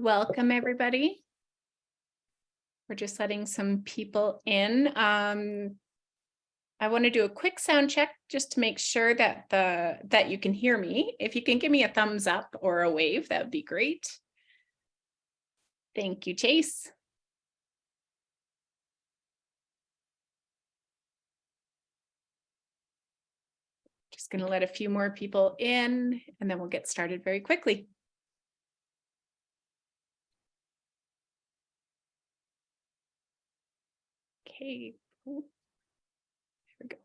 Welcome, everybody. We're just letting some people in. I want to do a quick sound check just to make sure that you can hear me. If you can give me a thumbs up or a wave, that would be great. Thank you, Chase. Just going to let a few more people in, and then we'll get started very quickly. Okay. Here we go.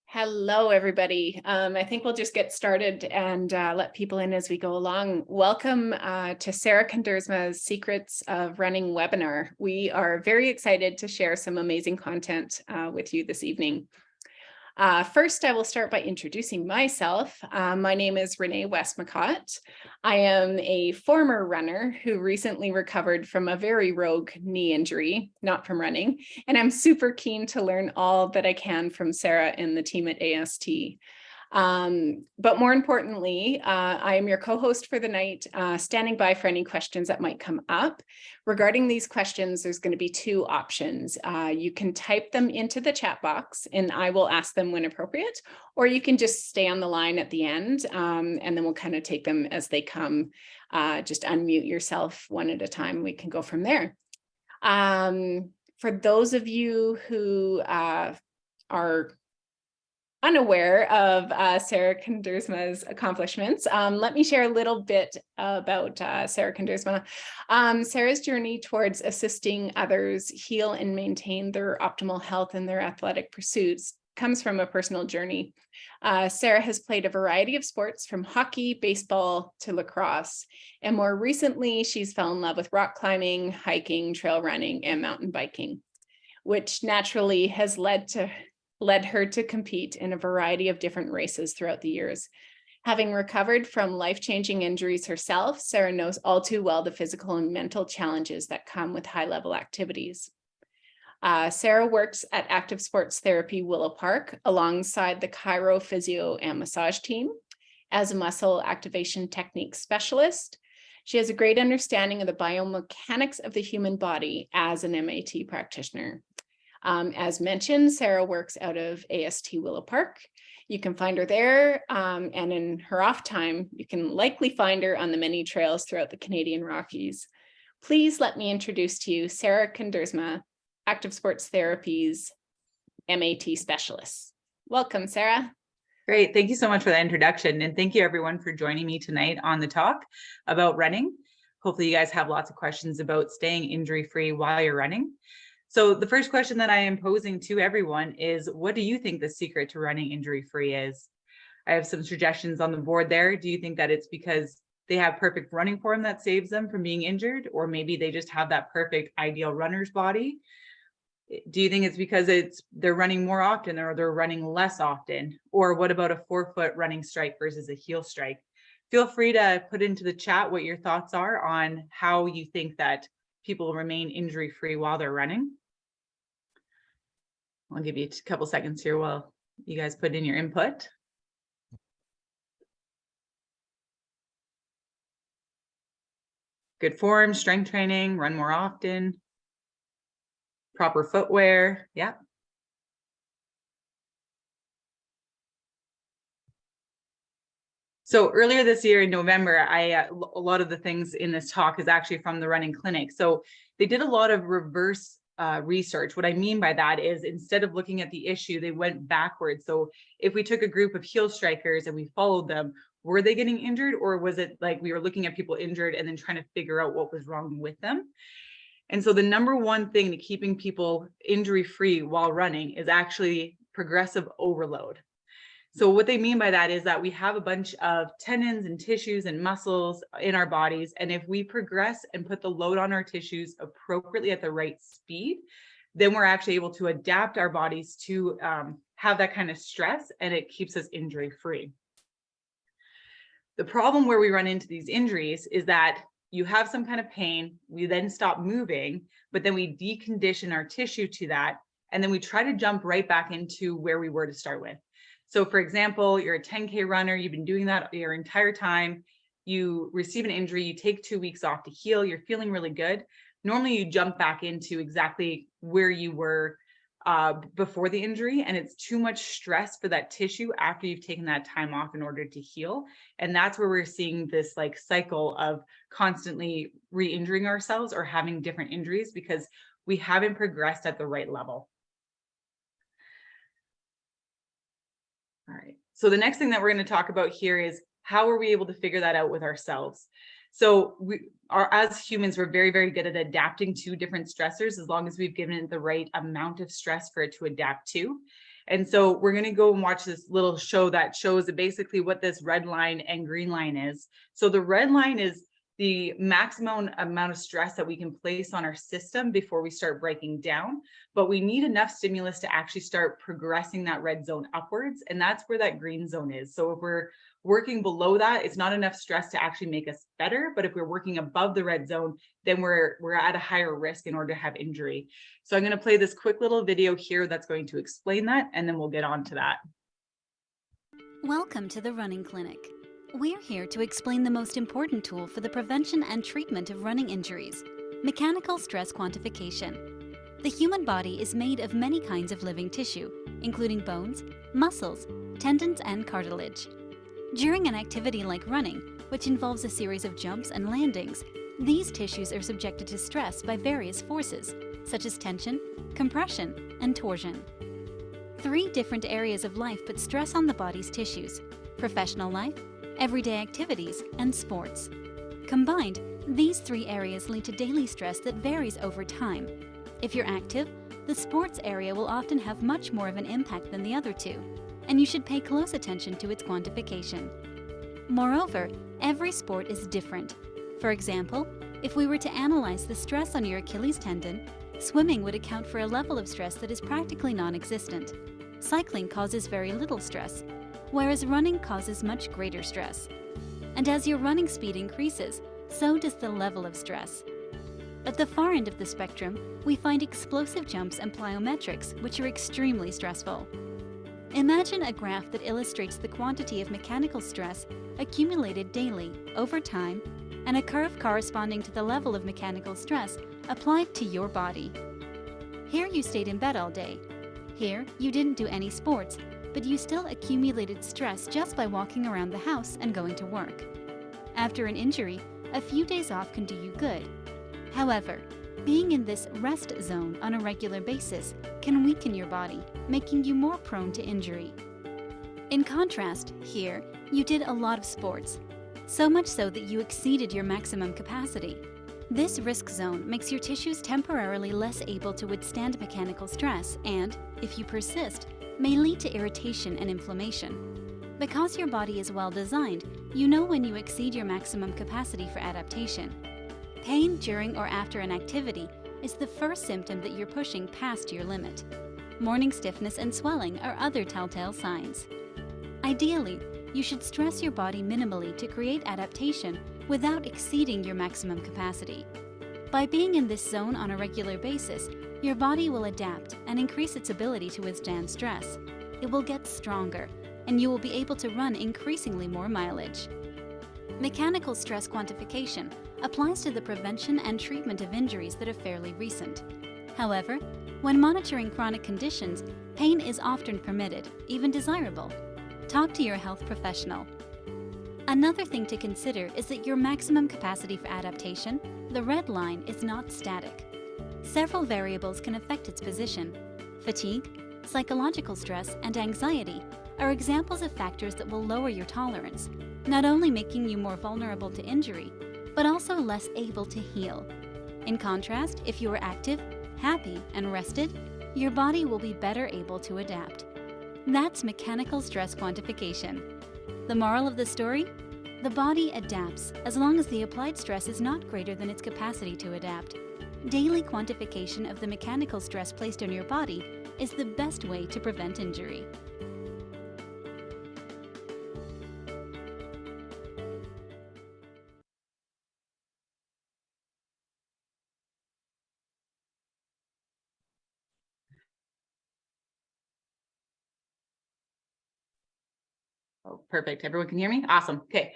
Hello, everybody. I think we'll just get started and let people in as we go along. Welcome to Sarah Kuindersma's Secrets of Running webinar. We are very excited to share some amazing content with you this evening. First, I will start by introducing myself. My name is Renee Westmacott. I am a former runner who recently recovered from a very rogue knee injury, not from running, and I'm super keen to learn all that I can from Sarah and the team at AST. But more importantly, I am your co-host for the night, standing by for any questions that might come up. Regarding these questions, there's going to be two options. You can type them into the chat box and I will ask them when appropriate, or you can just stay on the line at the end and then we'll kind of take them as they come. Just unmute yourself one at a time. We can go from there. For those of you who are unaware of Sarah Kuindersma's accomplishments, let me share a little bit about Sarah Kuindersma. Sarah's journey towards assisting others heal and maintain their optimal health in their athletic pursuits comes from a personal journey. Sarah has played a variety of sports from hockey, baseball to lacrosse, and more recently she's fell in love with rock climbing, hiking, trail running, and mountain biking, which naturally has led her to compete in a variety of different races throughout the years. Having recovered from life-changing injuries herself, Sarah knows all too well the physical and mental challenges that come with high-level activities. Sarah works at Active Sports Therapy Willow Park alongside the chiro, physio, and massage team as a muscle activation technique specialist. She has a great understanding of the biomechanics of the human body as an MAT practitioner. As mentioned, Sarah works out of AST Willow Park. You can find her there, and in her off time, you can likely find her on the many trails throughout the Canadian Rockies. Please let me introduce to you Sarah Kuindersma, Active Sports Therapy's MAT specialist. Welcome, Sarah. Great. Thank you so much for that introduction. And thank you everyone for joining me tonight on the talk about running. Hopefully you guys have lots of questions about staying injury-free while you're running. So the first question that I am posing to everyone is, what do you think the secret to running injury-free is? I have some suggestions on the board there. Do you think that it's because they have perfect running form that saves them from being injured? Or maybe they just have that perfect ideal runner's body? Do you think it's because they're running more often or they're running less often? Or what about a forefoot running strike versus a heel strike? Feel free to put into the chat what your thoughts are on how you think that people remain injury-free while they're running. I'll give you a couple seconds here while you guys put in your input. Good form, strength training, run more often, proper footwear. Yeah. So earlier this year in November, a lot of the things in this talk is actually from the running clinic. So they did a lot of reverse research. What I mean by that is instead of looking at the issue, they went backwards. So if we took a group of heel strikers and we followed them, were they getting injured, or was it like we were looking at people injured and then trying to figure out what was wrong with them? And so the number one thing to keeping people injury-free while running is actually progressive overload. So what they mean by that is that we have a bunch of tendons and tissues and muscles in our bodies. And if we progress and put the load on our tissues appropriately at the right speed, then we're actually able to adapt our bodies to have that kind of stress, and it keeps us injury free. The problem where we run into these injuries is that you have some kind of pain, we then stop moving, but then we decondition our tissue to that. And then we try to jump right back into where we were to start with. So for example, you're a 10K runner, you've been doing that your entire time. you receive an injury, you take 2 weeks off to heal, you're feeling really good. Normally you jump back into exactly where you were before the injury, and it's too much stress for that tissue after you've taken that time off in order to heal. And that's where we're seeing this like cycle of constantly re-injuring ourselves or having different injuries because we haven't progressed at the right level. All right. So the next thing that we're going to talk about here is how are we able to figure that out with ourselves? So we are, as humans, we're very, very good at adapting to different stressors as long as we've given it the right amount of stress for it to adapt to. And so we're going to go and watch this little show that shows basically what this red line and green line is. So the red line is the maximum amount of stress that we can place on our system before we start breaking down. But we need enough stimulus to actually start progressing that red zone upwards. And that's where that green zone is. So if we're working below that, it's not enough stress to actually make us better. But if we're working above the red zone, then we're at a higher risk in order to have injury. So I'm going to play this quick little video here that's going to explain that, and then we'll get on to that. Welcome to the Running Clinic. We're here to explain the most important tool for the prevention and treatment of running injuries, mechanical stress quantification. The human body is made of many kinds of living tissue, including bones, muscles, tendons, and cartilage. During an activity like running, which involves a series of jumps and landings, these tissues are subjected to stress by various forces, such as tension, compression, and torsion. 3 different areas of life put stress on the body's tissues: professional life, everyday activities, and sports. Combined, these 3 areas lead to daily stress that varies over time. If you're active, the sports area will often have much more of an impact than the other 2, and you should pay close attention to its quantification. Moreover, every sport is different. For example, if we were to analyze the stress on your Achilles tendon, swimming would account for a level of stress that is practically non-existent. Cycling causes very little stress, whereas running causes much greater stress. And as your running speed increases, so does the level of stress. At the far end of the spectrum, we find explosive jumps and plyometrics, which are extremely stressful. Imagine a graph that illustrates the quantity of mechanical stress accumulated daily, over time, and a curve corresponding to the level of mechanical stress applied to your body. Here you stayed in bed all day. Here you didn't do any sports, but you still accumulated stress just by walking around the house and going to work. After an injury, a few days off can do you good. However, being in this rest zone on a regular basis can weaken your body, making you more prone to injury. In contrast, here, you did a lot of sports, so much so that you exceeded your maximum capacity. This risk zone makes your tissues temporarily less able to withstand mechanical stress and, if you persist, may lead to irritation and inflammation. Because your body is well designed, you know when you exceed your maximum capacity for adaptation. Pain during or after an activity is the first symptom that you're pushing past your limit. Morning stiffness and swelling are other telltale signs. Ideally, you should stress your body minimally to create adaptation without exceeding your maximum capacity. By being in this zone on a regular basis, your body will adapt and increase its ability to withstand stress. It will get stronger, and you will be able to run increasingly more mileage. Mechanical stress quantification applies to the prevention and treatment of injuries that are fairly recent. However, when monitoring chronic conditions, pain is often permitted, even desirable. Talk to your health professional. Another thing to consider is that your maximum capacity for adaptation, the red line, is not static. Several variables can affect its position. Fatigue, psychological stress, and anxiety are examples of factors that will lower your tolerance, not only making you more vulnerable to injury, but also less able to heal. In contrast, if you are active, happy, and rested, your body will be better able to adapt. That's mechanical stress quantification. The moral of the story? The body adapts as long as the applied stress is not greater than its capacity to adapt. Daily quantification of the mechanical stress placed on your body is the best way to prevent injury. Oh, perfect. Everyone can hear me? Awesome. Okay.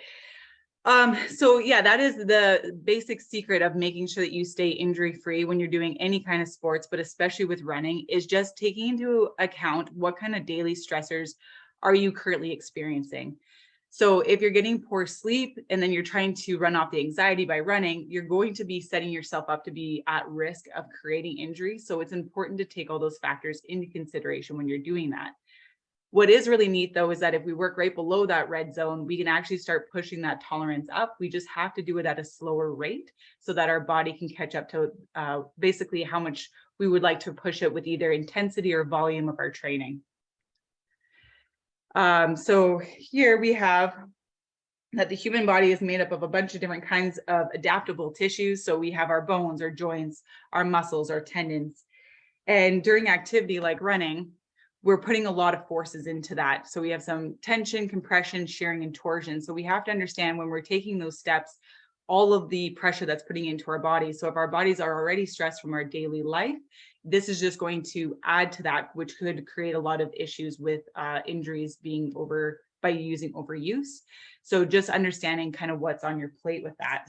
So yeah, that is the basic secret of making sure that you stay injury free when you're doing any kind of sports, but especially with running, is just taking into account what kind of daily stressors are you currently experiencing. So if you're getting poor sleep and then you're trying to run off the anxiety by running, you're going to be setting yourself up to be at risk of creating injury. So it's important to take all those factors into consideration when you're doing that. What is really neat though, is that if we work right below that red zone, we can actually start pushing that tolerance up. We just have to do it at a slower rate so that our body can catch up to basically how much we would like to push it with either intensity or volume of our training. So here we have that the human body is made up of a bunch of different kinds of adaptable tissues. So we have our bones, our joints, our muscles, our tendons. And during activity like running, we're putting a lot of forces into that. So we have some tension, compression, shearing, and torsion. So we have to understand when we're taking those steps, all of the pressure that's putting into our bodies. So if our bodies are already stressed from our daily life, this is just going to add to that, which could create a lot of issues with injuries being by using overuse. So just understanding kind of what's on your plate with that.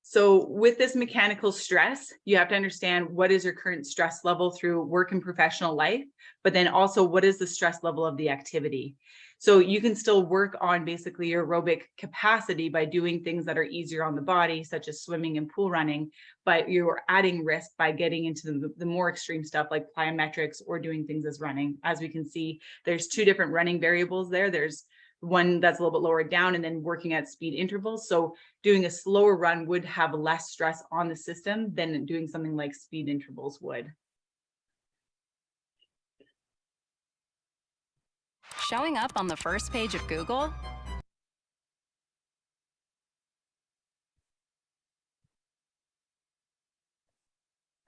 So with this mechanical stress, you have to understand what is your current stress level through work and professional life, but then also what is the stress level of the activity. So you can still work on basically your aerobic capacity by doing things that are easier on the body, such as swimming and pool running, but you're adding risk by getting into the more extreme stuff like plyometrics or doing things as running. As we can see, there's two different running variables there. There's one that's a little bit lower down and then working at speed intervals. So doing a slower run would have less stress on the system than doing something like speed intervals would. Showing up on the first page of Google?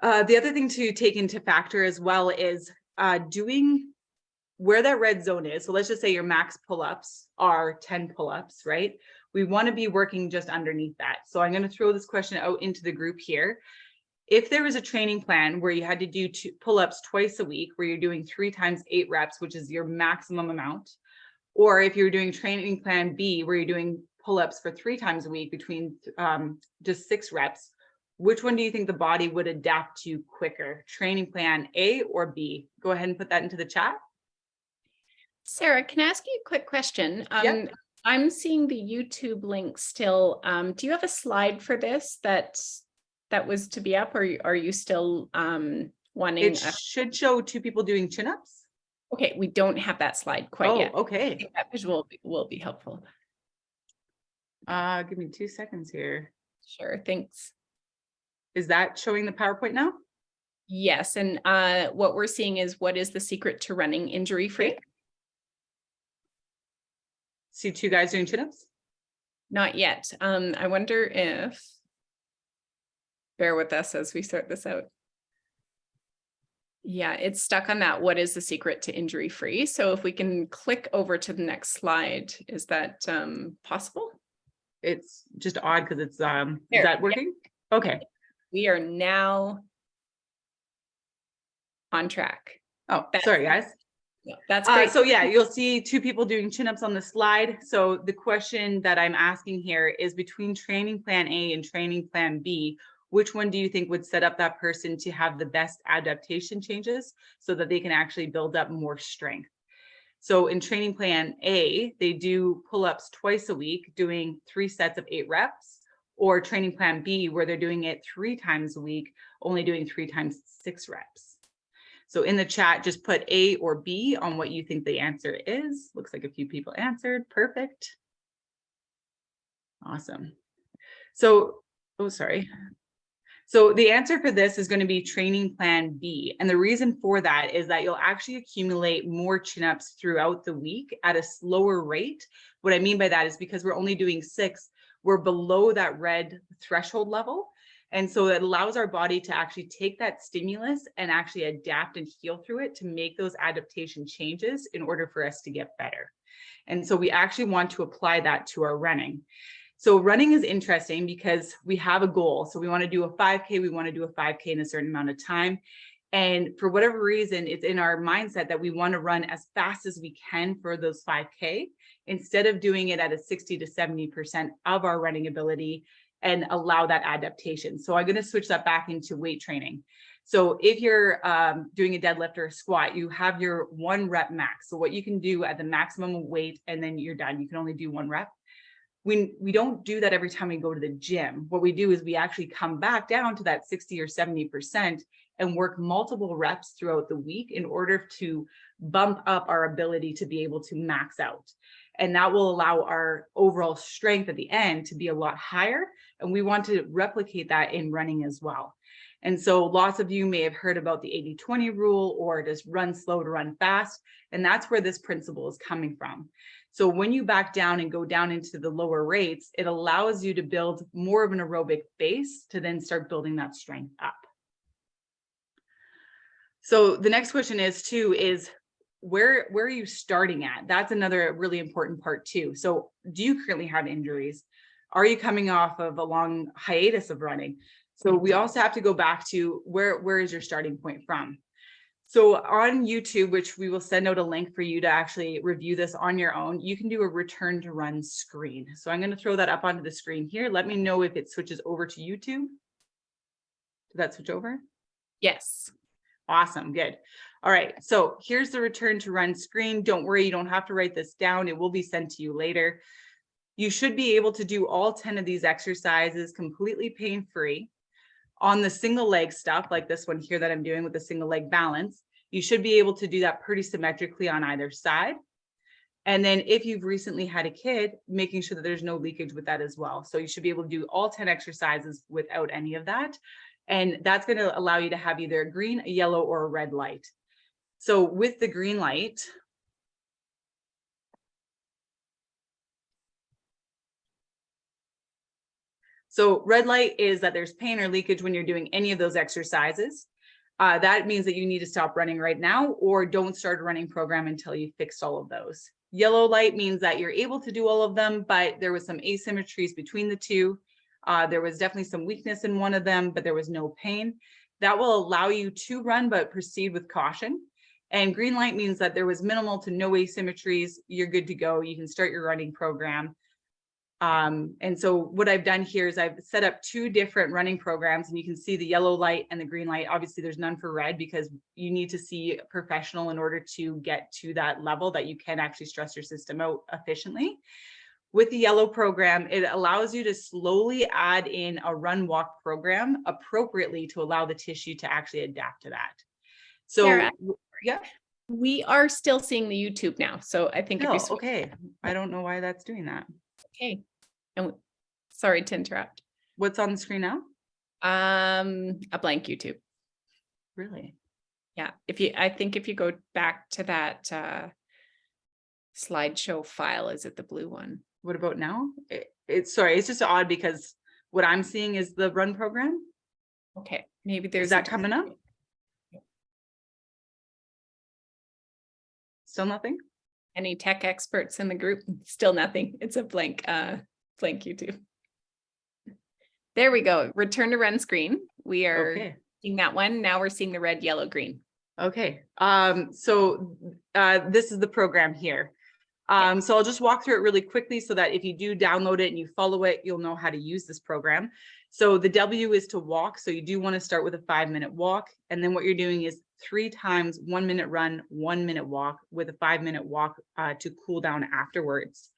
The other thing to take into factor as well is doing where that red zone is. So let's just say your max pull-ups are 10 pull-ups, right? We want to be working just underneath that. So I'm going to throw this question out into the group here. If there was a training plan where you had to do pull-ups twice a week, where you're doing 3 times 8 reps, which is your maximum amount, or if you're doing training plan B, where you're doing pull-ups for 3 times a week between just 6 reps, which one do you think the body would adapt to quicker? Training plan A or B? Go ahead and put that into the chat. Sarah, can I ask you a quick question? Yep. I'm seeing the YouTube link still. Do you have a slide for this that was to be up, or are you still wanting? It should show 2 people doing chin-ups. Okay, we don't have that slide quite yet. Okay. I think that visual will be helpful. Give me 2 seconds here. Sure, thanks. Is that showing the PowerPoint now? Yes, and what we're seeing is what is the secret to running injury-free? Okay. See 2 guys doing chin-ups? Not yet. I wonder if, bear with us as we sort this out. Yeah, it's stuck on that. What is the secret to injury-free? So if we can click over to the next slide, is that possible? It's just odd because it's, is that working? Yeah. Okay. We are now on track. Oh, sorry guys. Yeah, that's great. So yeah, you'll see 2 people doing chin-ups on the slide. So the question that I'm asking here is, between training plan A and training plan B, which one do you think would set up that person to have the best adaptation changes so that they can actually build up more strength? So in training plan A, they do pull-ups twice a week, doing 3 sets of 8 reps, or training plan B, where they're doing it 3 times a week, only doing 3 times 6 reps. So in the chat, just put A or B on what you think the answer is. Looks like a few people answered. Perfect. Awesome. So, oh, sorry. So the answer for this is going to be training plan B. And the reason for that is that you'll actually accumulate more chin-ups throughout the week at a slower rate. What I mean by that is because we're only doing 6, we're below that red threshold level. And so it allows our body to actually take that stimulus and actually adapt and heal through it to make those adaptation changes in order for us to get better. And so we actually want to apply that to our running. So running is interesting because we have a goal. So we want to do a 5K, we want to do a 5K in a certain amount of time. And for whatever reason, it's in our mindset that we want to run as fast as we can for those 5K, instead of doing it at a 60 to 70% of our running ability and allow that adaptation. So I'm going to switch that back into weight training. So if you're doing a deadlift or a squat, you have your 1 rep max. So what you can do at the maximum weight, and then you're done. You can only do 1 rep. We don't do that every time we go to the gym. What we do is we actually come back down to that 60 or 70% and work multiple reps throughout the week in order to bump up our ability to be able to max out. And that will allow our overall strength at the end to be a lot higher. And we want to replicate that in running as well. And so lots of you may have heard about the 80-20 rule, or just run slow to run fast. And that's where this principle is coming from. So when you back down and go down into the lower rates, it allows you to build more of an aerobic base to then start building that strength up. So the next question is where are you starting at? That's another really important part too. So do you currently have injuries? Are you coming off of a long hiatus of running? So we also have to go back to where is your starting point from? So on YouTube, which we will send out a link for you to actually review this on your own, you can do a return to run screen. So I'm going to throw that up onto the screen here. Let me know if it switches over to YouTube. Did that switch over? Yes. Awesome. Good. All right. So here's the return to run screen. Don't worry, you don't have to write this down. It will be sent to you later. You should be able to do all 10 of these exercises completely pain-free. On the single leg stuff, like this one here that I'm doing with the single leg balance, you should be able to do that pretty symmetrically on either side. And then if you've recently had a kid, making sure that there's no leakage with that as well. So you should be able to do all 10 exercises without any of that. And that's going to allow you to have either a green, a yellow, or a red light. So with the green light, so red light is that there's pain or leakage when you're doing any of those exercises. That means that you need to stop running right now, or don't start a running program until you fixed all of those. Yellow light means that you're able to do all of them, but there was some asymmetries between the two. There was definitely some weakness in one of them, but there was no pain. That will allow you to run, but proceed with caution. And green light means that there was minimal to no asymmetries. You're good to go. You can start your running program. And so what I've done here is I've set up 2 different running programs, and you can see the yellow light and the green light. Obviously there's none for red because you need to see a professional in order to get to that level that you can actually stress your system out efficiently. With the yellow program, it allows you to slowly add in a run walk program appropriately to allow the tissue to actually adapt to that. So Sarah, yeah, we are still seeing the YouTube now. So I think if you switch. okay. I don't know why that's doing that. Okay. And sorry to interrupt. What's on the screen now? A blank YouTube. Really? Yeah. I think if you go back to that slideshow file, is it the blue one? What about now? It's just odd because what I'm seeing is the run program. Okay. Maybe there's Is that coming up? Still nothing? Any tech experts in the group? Still nothing. It's a blank YouTube. There we go. Return to run screen. We are seeing that one. Now we're seeing the red, yellow, green. Okay. So this is the program here. So I'll just walk through it really quickly so that if you do download it and you follow it, you'll know how to use this program. So the W is to walk. So you do want to start with a 5-minute walk. And then what you're doing is 3 times 1 minute run, 1 minute walk with a 5-minute walk to cool down afterwards.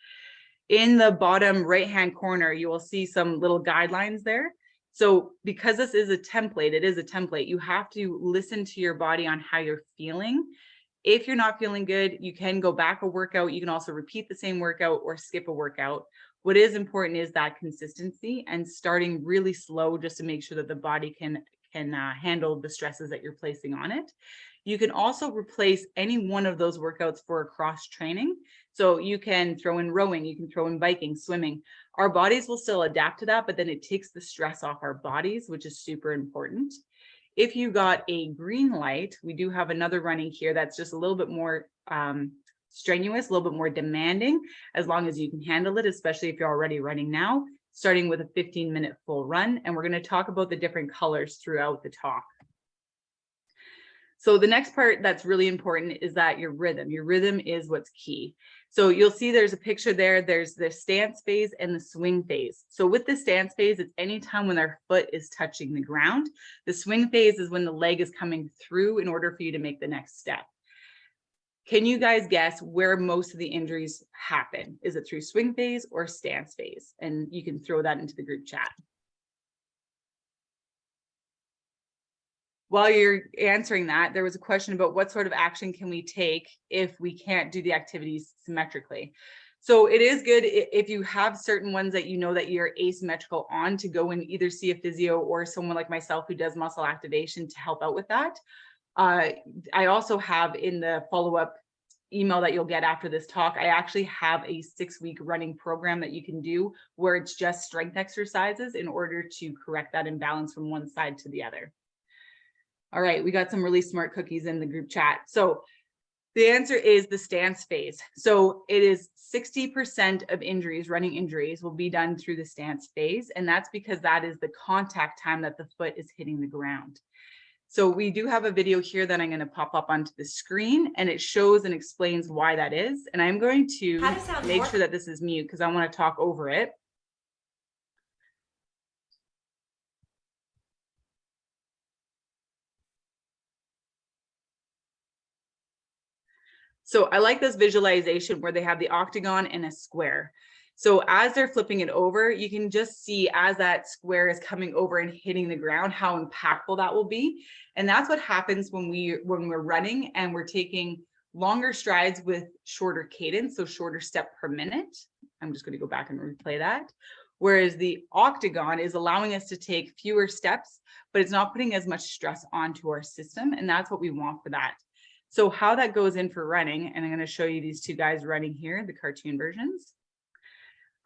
In the bottom right-hand corner, you will see some little guidelines there. So because this is a template, you have to listen to your body on how you're feeling. If you're not feeling good, you can go back a workout. You can also repeat the same workout or skip a workout. What is important is that consistency and starting really slow just to make sure that the body can handle the stresses that you're placing on it. You can also replace any one of those workouts for a cross training. So you can throw in rowing, you can throw in biking, swimming. Our bodies will still adapt to that, but then it takes the stress off our bodies, which is super important. If you got a green light, we do have another running here that's just a little bit more strenuous, a little bit more demanding, as long as you can handle it, especially if you're already running now, starting with a 15-minute full run. And we're going to talk about the different colors throughout the talk. So the next part that's really important is that your rhythm is what's key. So you'll see there's a picture there. There's the stance phase and the swing phase. So with the stance phase, it's anytime when our foot is touching the ground. The swing phase is when the leg is coming through in order for you to make the next step. Can you guys guess where most of the injuries happen? Is it through swing phase or stance phase? And you can throw that into the group chat. While you're answering that, there was a question about what sort of action can we take if we can't do the activities symmetrically. So it is good if you have certain ones that you know that you're asymmetrical on, to go and either see a physio or someone like myself who does muscle activation to help out with that. I also have in the follow-up email that you'll get after this talk, I actually have a 6-week running program that you can do where it's just strength exercises in order to correct that imbalance from one side to the other. All right, we got some really smart cookies in the group chat. So the answer is the stance phase. So it is 60% of injuries, running injuries, will be done through the stance phase. And that's because that is the contact time that the foot is hitting the ground. So we do have a video here that I'm going to pop up onto the screen, and it shows and explains why that is. And I'm going to make sure that this is mute because I want to talk over it. So I like this visualization where they have the octagon and a square. So as they're flipping it over, you can just see as that square is coming over and hitting the ground, how impactful that will be. And that's what happens when we're running and we're taking longer strides with shorter cadence, so shorter step per minute. I'm just going to go back and replay that. Whereas the octagon is allowing us to take fewer steps, but it's not putting as much stress onto our system. And that's what we want for that. So how that goes in for running, and I'm going to show you these two guys running here, the cartoon versions.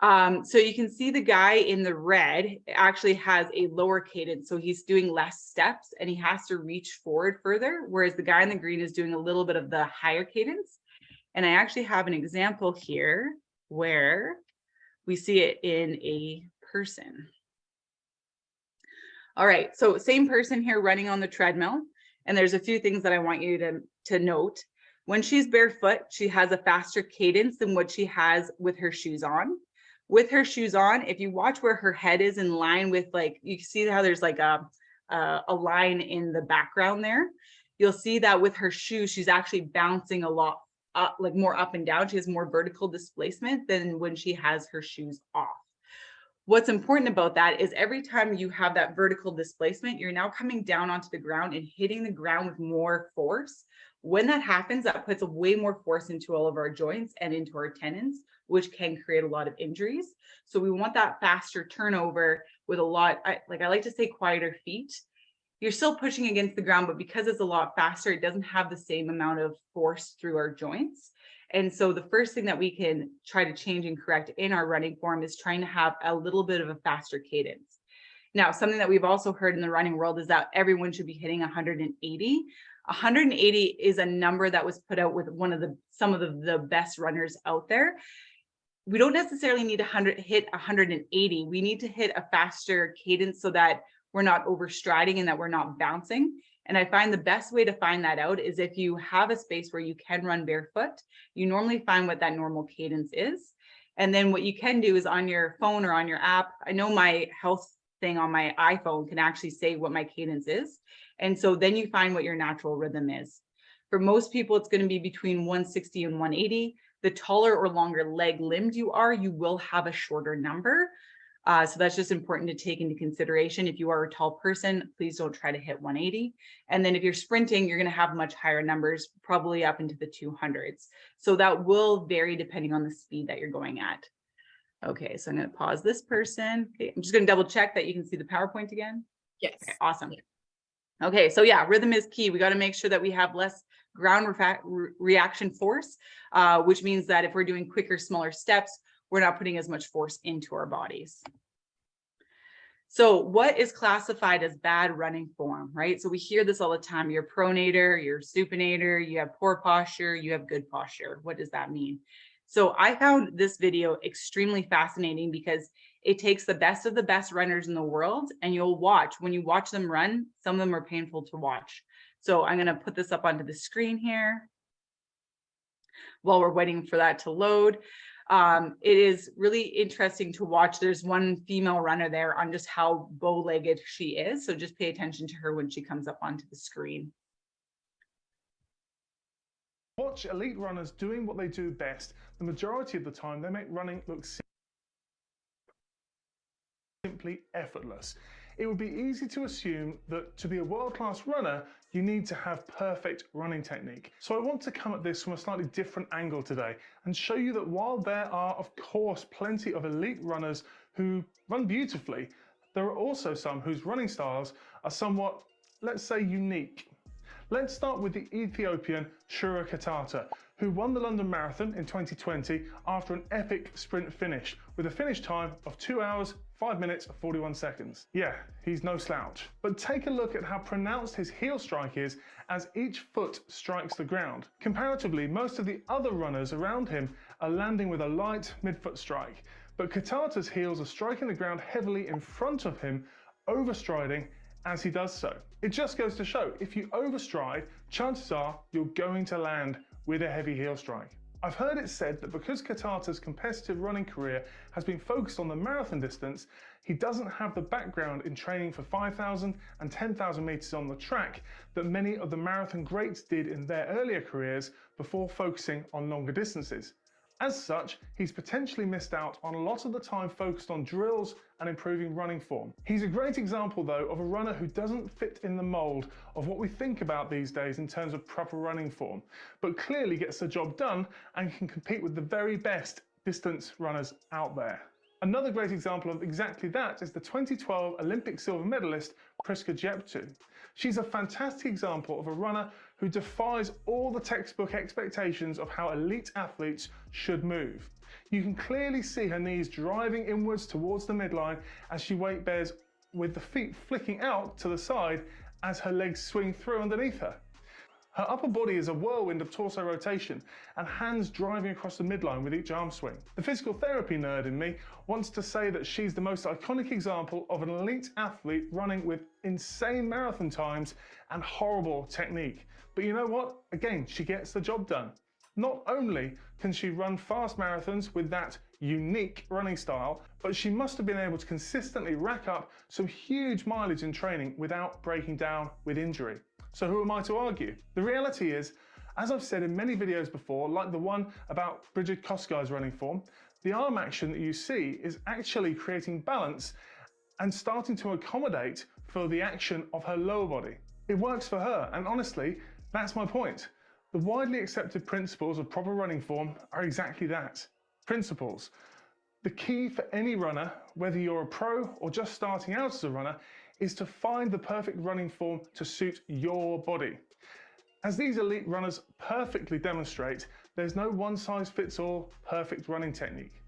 So you can see the guy in the red actually has a lower cadence. So he's doing less steps and he has to reach forward further, whereas the guy in the green is doing a little bit of the higher cadence. And I actually have an example here where we see it in a person. All right, so same person here running on the treadmill. And there's a few things that I want you to note. When she's barefoot, she has a faster cadence than what she has with her shoes on. With her shoes on, if you watch where her head is in line with, like, you can see how there's like a line in the background there. You'll see that with her shoes, she's actually bouncing a lot up, like more up and down. She has more vertical displacement than when she has her shoes off. What's important about that is every time you have that vertical displacement, you're now coming down onto the ground and hitting the ground with more force. When that happens, that puts way more force into all of our joints and into our tendons, which can create a lot of injuries. So we want that faster turnover with a lot, I like to say quieter feet. You're still pushing against the ground, but because it's a lot faster, it doesn't have the same amount of force through our joints. And so the first thing that we can try to change and correct in our running form is trying to have a little bit of a faster cadence. Now, something that we've also heard in the running world is that everyone should be hitting 180. 180 is a number that was put out with some of the best runners out there. We don't necessarily need to hit 180. We need to hit a faster cadence so that we're not overstriding and that we're not bouncing. And I find the best way to find that out is if you have a space where you can run barefoot, you normally find what that normal cadence is. And then what you can do is on your phone or on your app, I know my health thing on my iPhone can actually say what my cadence is. And so then you find what your natural rhythm is. For most people, it's going to be between 160 and 180. The taller or longer leg limbed you are, you will have a shorter number. So that's just important to take into consideration. If you are a tall person, please don't try to hit 180. And then if you're sprinting, you're going to have much higher numbers, probably up into the 200s. So that will vary depending on the speed that you're going at. Okay, so I'm going to pause this person. Okay, I'm just going to double check that you can see the PowerPoint again. Yes. Okay, awesome. Okay, so yeah, rhythm is key. We got to make sure that we have less ground reaction force, which means that if we're doing quicker, smaller steps, we're not putting as much force into our bodies. So what is classified as bad running form, right? So we hear this all the time. You're pronator, you're supinator, you have poor posture, you have good posture. What does that mean? So I found this video extremely fascinating because it takes the best of the best runners in the world, and you'll watch, when you watch them run, some of them are painful to watch. So I'm going to put this up onto the screen here while we're waiting for that to load. It is really interesting to watch. There's one female runner there on just how bow-legged she is. So just pay attention to her when she comes up onto the screen. Watch elite runners doing what they do best. The majority of the time, they make running look simply effortless. It would be easy to assume that to be a world-class runner, you need to have perfect running technique. So I want to come at this from a slightly different angle today and show you that while there are, of course, plenty of elite runners who run beautifully, there are also some whose running styles are somewhat, let's say, unique. Let's start with the Ethiopian Shura Katata, who won the London Marathon in 2020 after an epic sprint finish with a finish time of 2 hours, 5 minutes, 41 seconds. Yeah, he's no slouch. But take a look at how pronounced his heel strike is as each foot strikes the ground. Comparatively, most of the other runners around him are landing with a light midfoot strike, but Katata's heels are striking the ground heavily in front of him, overstriding as he does so. It just goes to show, if you overstride, chances are you're going to land with a heavy heel strike. I've heard it said that because Katata's competitive running career has been focused on the marathon distance, he doesn't have the background in training for 5,000 and 10,000 meters on the track that many of the marathon greats did in their earlier careers before focusing on longer distances. As such, he's potentially missed out on a lot of the time focused on drills and improving running form. He's a great example though of a runner who doesn't fit in the mold of what we think about these days in terms of proper running form, but clearly gets the job done and can compete with the very best distance runners out there. Another great example of exactly that is the 2012 Olympic silver medalist Priska Jeptu. She's a fantastic example of a runner who defies all the textbook expectations of how elite athletes should move. You can clearly see her knees driving inwards towards the midline as she weight bears, with the feet flicking out to the side as her legs swing through underneath her. Her upper body is a whirlwind of torso rotation and hands driving across the midline with each arm swing. The physical therapy nerd in me wants to say that she's the most iconic example of an elite athlete running with insane marathon times and horrible technique. But you know what? Again, she gets the job done. Not only can she run fast marathons with that unique running style, but she must have been able to consistently rack up some huge mileage in training without breaking down with injury. So who am I to argue? The reality is, as I've said in many videos before, like the one about Bridget Koskai's running form, the arm action that you see is actually creating balance and starting to accommodate for the action of her lower body. It works for her, and honestly, that's my point. The widely accepted principles of proper running form are exactly that, principles. The key for any runner, whether you're a pro or just starting out as a runner, is to find the perfect running form to suit your body. As these elite runners perfectly demonstrate, there's no one-size-fits-all perfect running technique.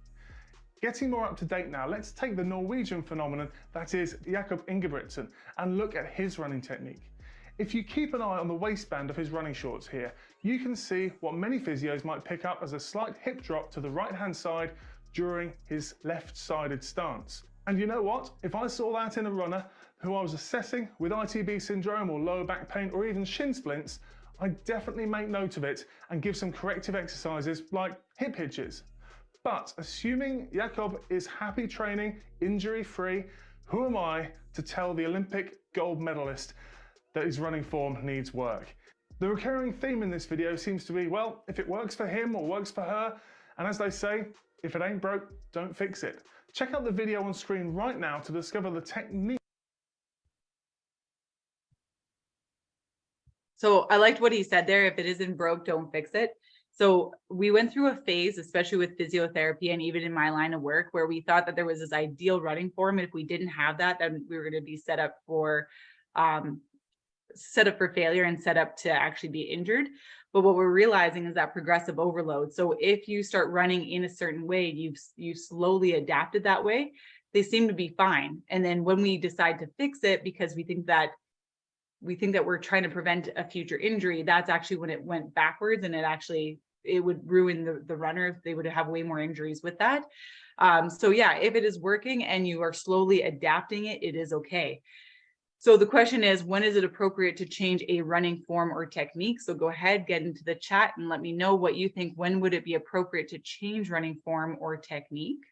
Getting more up to date now, let's take the Norwegian phenomenon that is Jakob Ingebrigtsen and look at his running technique. If you keep an eye on the waistband of his running shorts here, you can see what many physios might pick up as a slight hip drop to the right-hand side during his left-sided stance. And you know what? If I saw that in a runner who I was assessing with ITB syndrome or lower back pain or even shin splints, I'd definitely make note of it and give some corrective exercises like hip hitches. But assuming Jakob is happy training, injury-free, who am I to tell the Olympic gold medalist that his running form needs work? The recurring theme in this video seems to be, well, if it works for him or works for her, and as they say, if it ain't broke, don't fix it. Check out the video on screen right now to discover the technique. So I liked what he said there. If it isn't broke, don't fix it. So we went through a phase, especially with physiotherapy and even in my line of work, where we thought that there was this ideal running form. And if we didn't have that, then we were going to be set up for failure and set up to actually be injured. But what we're realizing is that progressive overload. So if you start running in a certain way, you've slowly adapted that way, they seem to be fine. And then when we decide to fix it, because we think that we're trying to prevent a future injury, that's actually when it went backwards, and it would ruin the runner. They would have way more injuries with that. So yeah, if it is working and you are slowly adapting it, it is okay. So the question is, when is it appropriate to change a running form or technique? So go ahead, get into the chat and let me know what you think. When would it be appropriate to change running form or technique?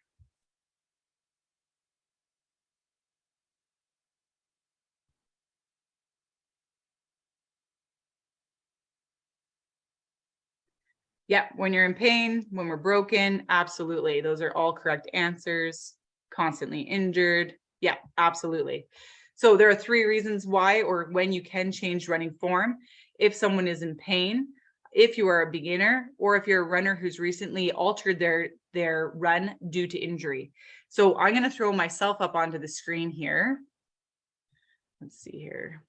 Yeah, when you're in pain, when we're broken, absolutely. Those are all correct answers. Constantly injured. Yeah, absolutely. So there are 3 reasons why or when you can change running form. If someone is in pain, if you are a beginner, or if you're a runner who's recently altered their run due to injury. So I'm going to throw myself up onto the screen here. Let's see here.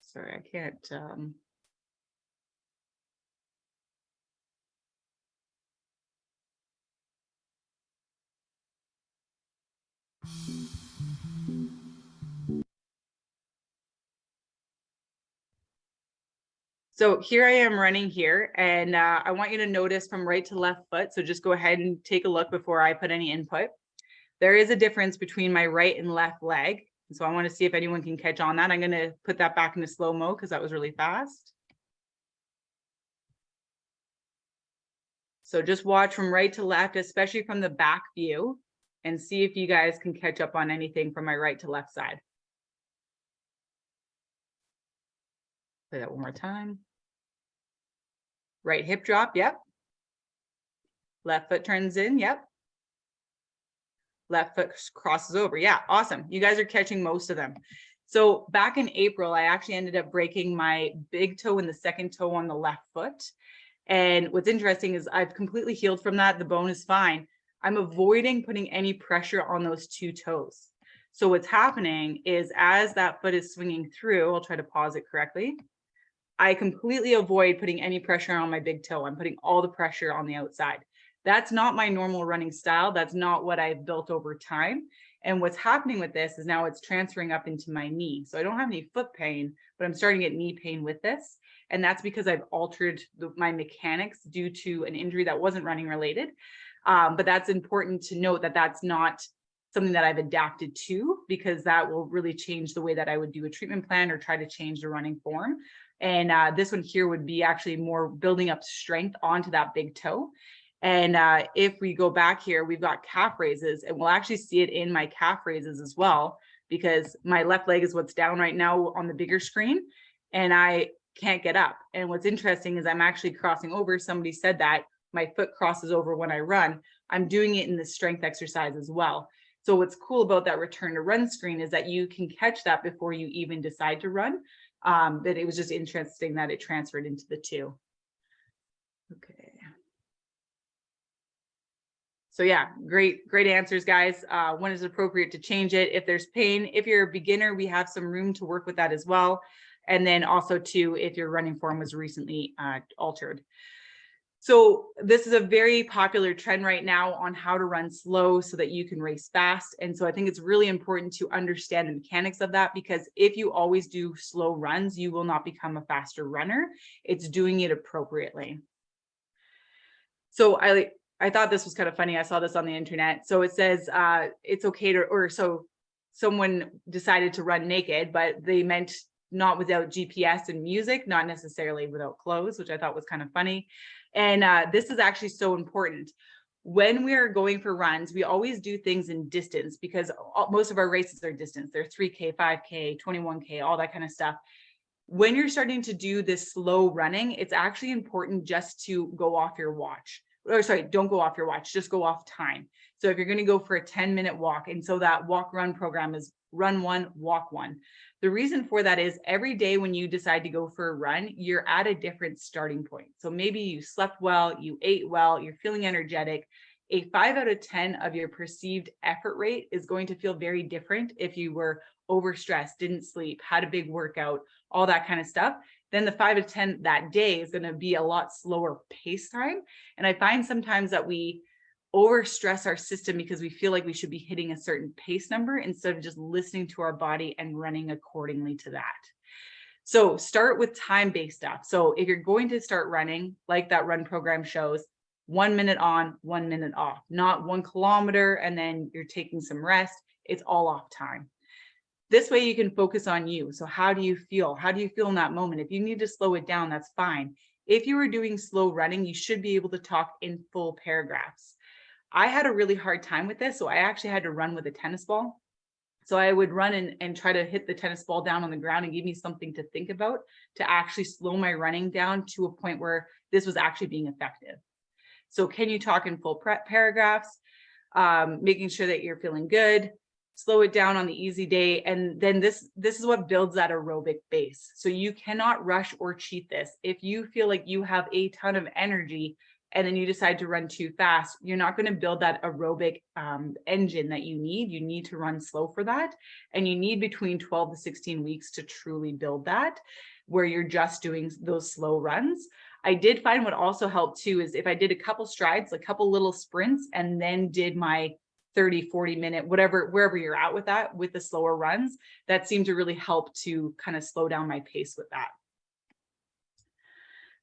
Sorry, I can't. So here I am running here, and I want you to notice from right to left foot. So just go ahead and take a look before I put any input. There is a difference between my right and left leg. So I want to see if anyone can catch on that. I'm going to put that back into slow-mo because that was really fast. So just watch from right to left, especially from the back view, and see if you guys can catch up on anything from my right to left side. Play that one more time. Right hip drop, yep. Left foot turns in, yep. Left foot crosses over. Yeah, awesome. You guys are catching most of them. So back in April, I actually ended up breaking my big toe and the second toe on the left foot. And what's interesting is I've completely healed from that. The bone is fine. I'm avoiding putting any pressure on those 2 toes. So what's happening is as that foot is swinging through, I'll try to pause it correctly. I completely avoid putting any pressure on my big toe. I'm putting all the pressure on the outside. That's not my normal running style. That's not what I've built over time. And what's happening with this is now it's transferring up into my knee. So I don't have any foot pain, but I'm starting to get knee pain with this. And that's because I've altered my mechanics due to an injury that wasn't running related. But that's important to note that that's not something that I've adapted to, because that will really change the way that I would do a treatment plan or try to change the running form. And this one here would be actually more building up strength onto that big toe. And if we go back here, we've got calf raises, and we'll actually see it in my calf raises as well, because my left leg is what's down right now on the bigger screen, and I can't get up. And what's interesting is I'm actually crossing over. Somebody said that my foot crosses over when I run. I'm doing it in the strength exercise as well. So what's cool about that return to run screen is that you can catch that before you even decide to run. But it was just interesting that it transferred into the 2. Okay. So yeah, great answers, guys. When is it appropriate to change it? If there's pain, if you're a beginner, we have some room to work with that as well. And then also too, if your running form was recently altered. So this is a very popular trend right now on how to run slow so that you can race fast. And so I think it's really important to understand the mechanics of that, because if you always do slow runs, you will not become a faster runner. It's doing it appropriately. So I thought this was kind of funny. I saw this on the internet. So it says it's okay to, or so someone decided to run naked, but they meant not without GPS and music, not necessarily without clothes, which I thought was kind of funny. And this is actually so important. When we are going for runs, we always do things in distance, because most of our races are distance. They're 3K, 5K, 21K, all that kind of stuff. When you're starting to do this slow running, it's actually important just to go off your watch. Or sorry, don't go off your watch, just go off time. So if you're going to go for a 10-minute walk, and so that walk run program is run 1, walk 1. The reason for that is every day when you decide to go for a run, you're at a different starting point. So maybe you slept well, you ate well, you're feeling energetic. A 5 out of 10 of your perceived effort rate is going to feel very different if you were overstressed, didn't sleep, had a big workout, all that kind of stuff. Then the 5 to 10 that day is going to be a lot slower pace time. And I find sometimes that we overstress our system because we feel like we should be hitting a certain pace number instead of just listening to our body and running accordingly to that. So start with time-based stuff. So if you're going to start running, like that run program shows, 1 minute on, 1 minute off, not 1 kilometer and then you're taking some rest. It's all off time. This way you can focus on you. So how do you feel? How do you feel in that moment? If you need to slow it down, that's fine. If you were doing slow running, you should be able to talk in full paragraphs. I had a really hard time with this. So I actually had to run with a tennis ball. So I would run and try to hit the tennis ball down on the ground and give me something to think about to actually slow my running down to a point where this was actually being effective. So can you talk in full paragraphs, making sure that you're feeling good, slow it down on the easy day. And then this is what builds that aerobic base. So you cannot rush or cheat this. If you feel like you have a ton of energy and then you decide to run too fast, you're not going to build that aerobic engine that you need. You need to run slow for that. And you need between 12 to 16 weeks to truly build that, where you're just doing those slow runs. I did find what also helped too is if I did a couple strides, a couple little sprints, and then did my 30, 40 minute, wherever you're at with that, with the slower runs, that seemed to really help to kind of slow down my pace with that.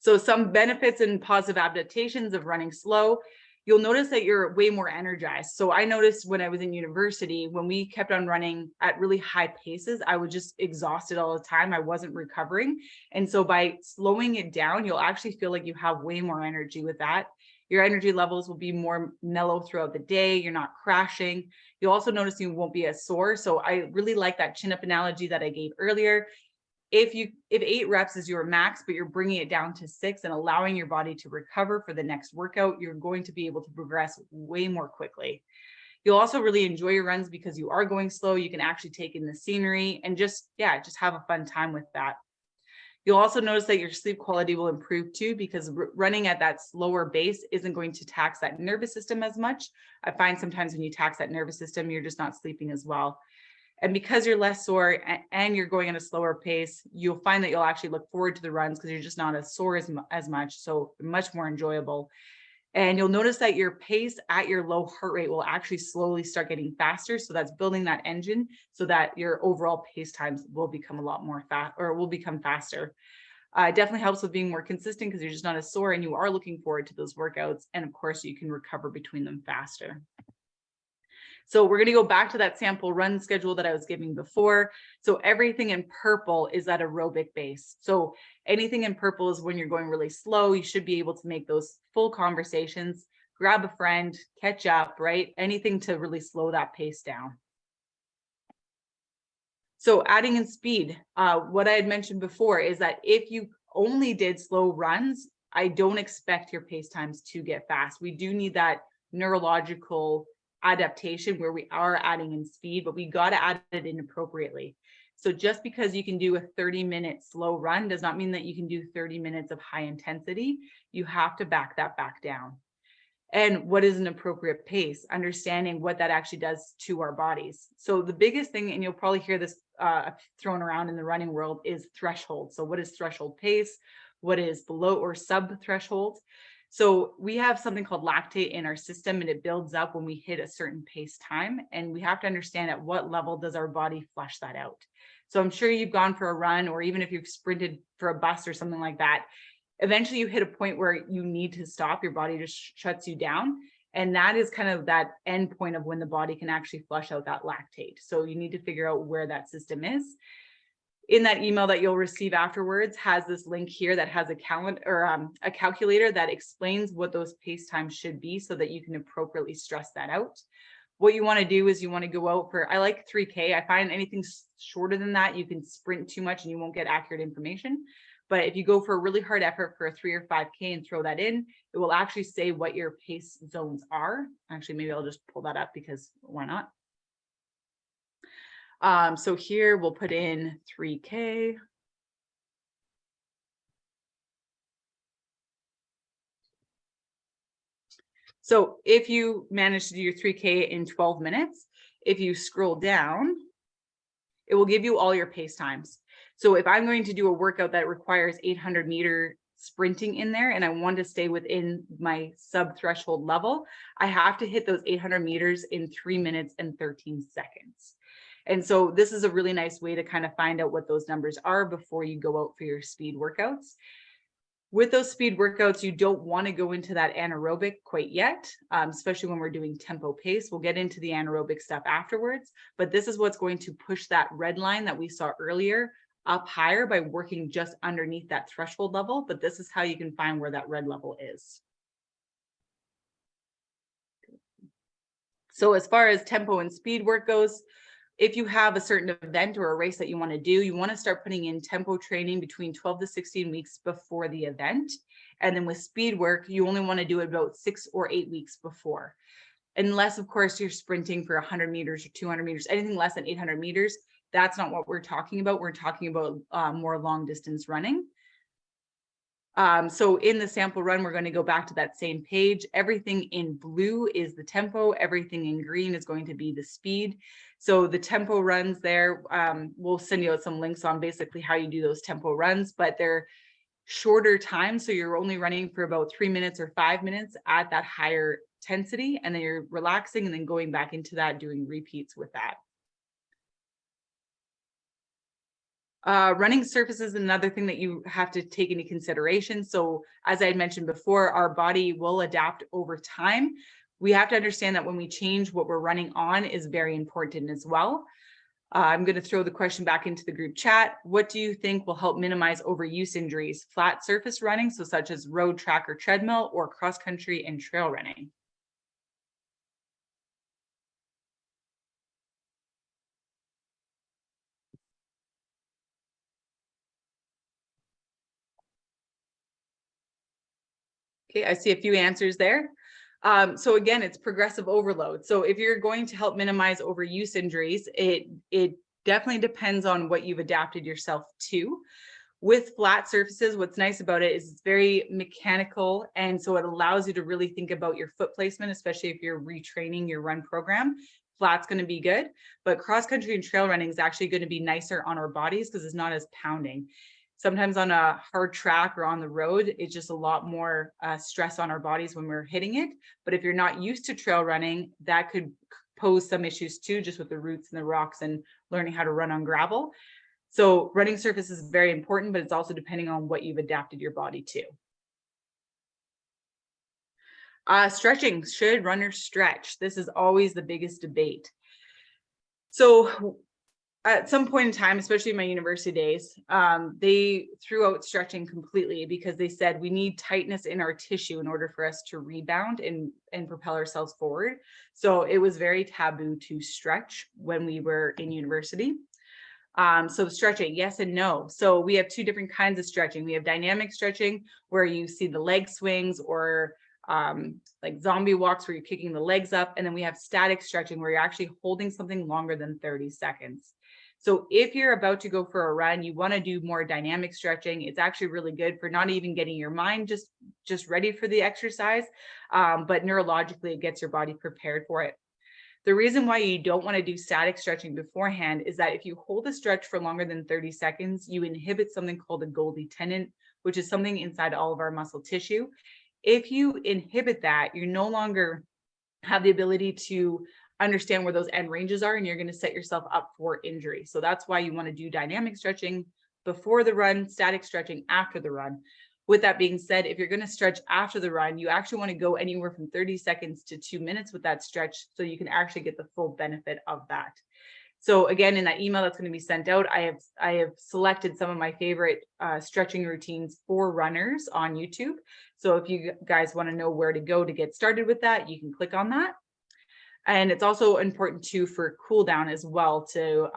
So some benefits and positive adaptations of running slow, you'll notice that you're way more energized. So I noticed when I was in university, when we kept on running at really high paces, I was just exhausted all the time. I wasn't recovering. And so by slowing it down, you'll actually feel like you have way more energy with that. Your energy levels will be more mellow throughout the day. You're not crashing. You'll also notice you won't be as sore. So I really like that chin up analogy that I gave earlier. If 8 reps is your max, but you're bringing it down to 6 and allowing your body to recover for the next workout, you're going to be able to progress way more quickly. You'll also really enjoy your runs because you are going slow. You can actually take in the scenery and just have a fun time with that. You'll also notice that your sleep quality will improve too, because running at that slower pace isn't going to tax that nervous system as much. I find sometimes when you tax that nervous system, you're just not sleeping as well. And because you're less sore and you're going at a slower pace, you'll find that you'll actually look forward to the runs because you're just not as sore as much. So much more enjoyable. And you'll notice that your pace at your low heart rate will actually slowly start getting faster. So that's building that engine so that your overall pace times will become a lot more will become faster. It definitely helps with being more consistent because you're just not as sore and you are looking forward to those workouts. And of course, you can recover between them faster. So we're going to go back to that sample run schedule that I was giving before. So everything in purple is that aerobic base. So anything in purple is when you're going really slow, you should be able to make those full conversations, grab a friend, catch up, right? Anything to really slow that pace down. So adding in speed, what I had mentioned before is that if you only did slow runs, I don't expect your pace times to get fast. We do need that neurological adaptation where we are adding in speed, but we got to add it in appropriately. So just because you can do a 30-minute slow run does not mean that you can do 30 minutes of high intensity. You have to back that back down. And what is an appropriate pace? Understanding what that actually does to our bodies. So the biggest thing, and you'll probably hear this thrown around in the running world, is threshold. So what is threshold pace? What is below or sub threshold? So we have something called lactate in our system, and it builds up when we hit a certain pace time. And we have to understand at what level does our body flush that out. So I'm sure you've gone for a run, or even if you've sprinted for a bus or something like that, eventually you hit a point where you need to stop. Your body just shuts you down. And that is kind of that end point of when the body can actually flush out that lactate. So you need to figure out where that system is. In that email that you'll receive afterwards has this link here that has a calendar or a calculator that explains what those pace times should be so that you can appropriately stress that out. What you want to do is you want to go out for, I like 3K. I find anything shorter than that, you can sprint too much and you won't get accurate information. But if you go for a really hard effort for a 3 or 5K and throw that in, it will actually say what your pace zones are. Actually, maybe I'll just pull that up because why not? So here we'll put in 3K. So if you manage to do your 3K in 12 minutes, if you scroll down, it will give you all your pace times. So if I'm going to do a workout that requires 800-meter sprinting in there and I want to stay within my sub-threshold level, I have to hit those 800 meters in 3 minutes and 13 seconds. And so this is a really nice way to kind of find out what those numbers are before you go out for your speed workouts. With those speed workouts, you don't want to go into that anaerobic quite yet, especially when we're doing tempo pace. We'll get into the anaerobic stuff afterwards, but this is what's going to push that red line that we saw earlier up higher by working just underneath that threshold level. But this is how you can find where that red level is. So as far as tempo and speed work goes, if you have a certain event or a race that you want to do, you want to start putting in tempo training between 12 to 16 weeks before the event. And then with speed work, you only want to do it about 6 or 8 weeks before. Unless, of course, you're sprinting for 100 meters or 200 meters, anything less than 800 meters. That's not what we're talking about. We're talking about more long distance running. So in the sample run, we're going to go back to that same page. Everything in blue is the tempo. Everything in green is going to be the speed. So the tempo runs there, we'll send you out some links on basically how you do those tempo runs, but they're shorter times. So you're only running for about 3 minutes or 5 minutes at that higher intensity, and then you're relaxing and then going back into that, doing repeats with that. Running surface is another thing that you have to take into consideration. So as I had mentioned before, our body will adapt over time. We have to understand that when we change what we're running on is very important as well. I'm going to throw the question back into the group chat. What do you think will help minimize overuse injuries? Flat surface running, so such as road, track, or treadmill, or cross country and trail running? Okay, I see a few answers there. So again, it's progressive overload. So if you're going to help minimize overuse injuries, it definitely depends on what you've adapted yourself to. With flat surfaces, what's nice about it is it's very mechanical. And so it allows you to really think about your foot placement, especially if you're retraining your run program. Flat's going to be good, but cross country and trail running is actually going to be nicer on our bodies because it's not as pounding. Sometimes on a hard track or on the road, it's just a lot more stress on our bodies when we're hitting it. But if you're not used to trail running, that could pose some issues too, just with the roots and the rocks and learning how to run on gravel. So running surface is very important, but it's also depending on what you've adapted your body to. Stretching, should runners stretch? This is always the biggest debate. So at some point in time, especially in my university days, they threw out stretching completely because they said we need tightness in our tissue in order for us to rebound and propel ourselves forward. So it was very taboo to stretch when we were in university. So stretching, yes and no. So we have two different kinds of stretching. We have dynamic stretching where you see the leg swings or like zombie walks where you're kicking the legs up. And then we have static stretching where you're actually holding something longer than 30 seconds. So if you're about to go for a run, you want to do more dynamic stretching. It's actually really good for not even getting your mind just ready for the exercise, but neurologically it gets your body prepared for it. The reason why you don't want to do static stretching beforehand is that if you hold a stretch for longer than 30 seconds, you inhibit something called a Golgi tendon, which is something inside all of our muscle tissue. If you inhibit that, you no longer have the ability to understand where those end ranges are, and you're going to set yourself up for injury. So that's why you want to do dynamic stretching before the run, static stretching after the run. With that being said, if you're going to stretch after the run, you actually want to go anywhere from 30 seconds to 2 minutes with that stretch so you can actually get the full benefit of that. So again, in that email that's going to be sent out, I have selected some of my favorite stretching routines for runners on YouTube. So if you guys want to know where to go to get started with that, you can click on that. And it's also important too for cool down as well to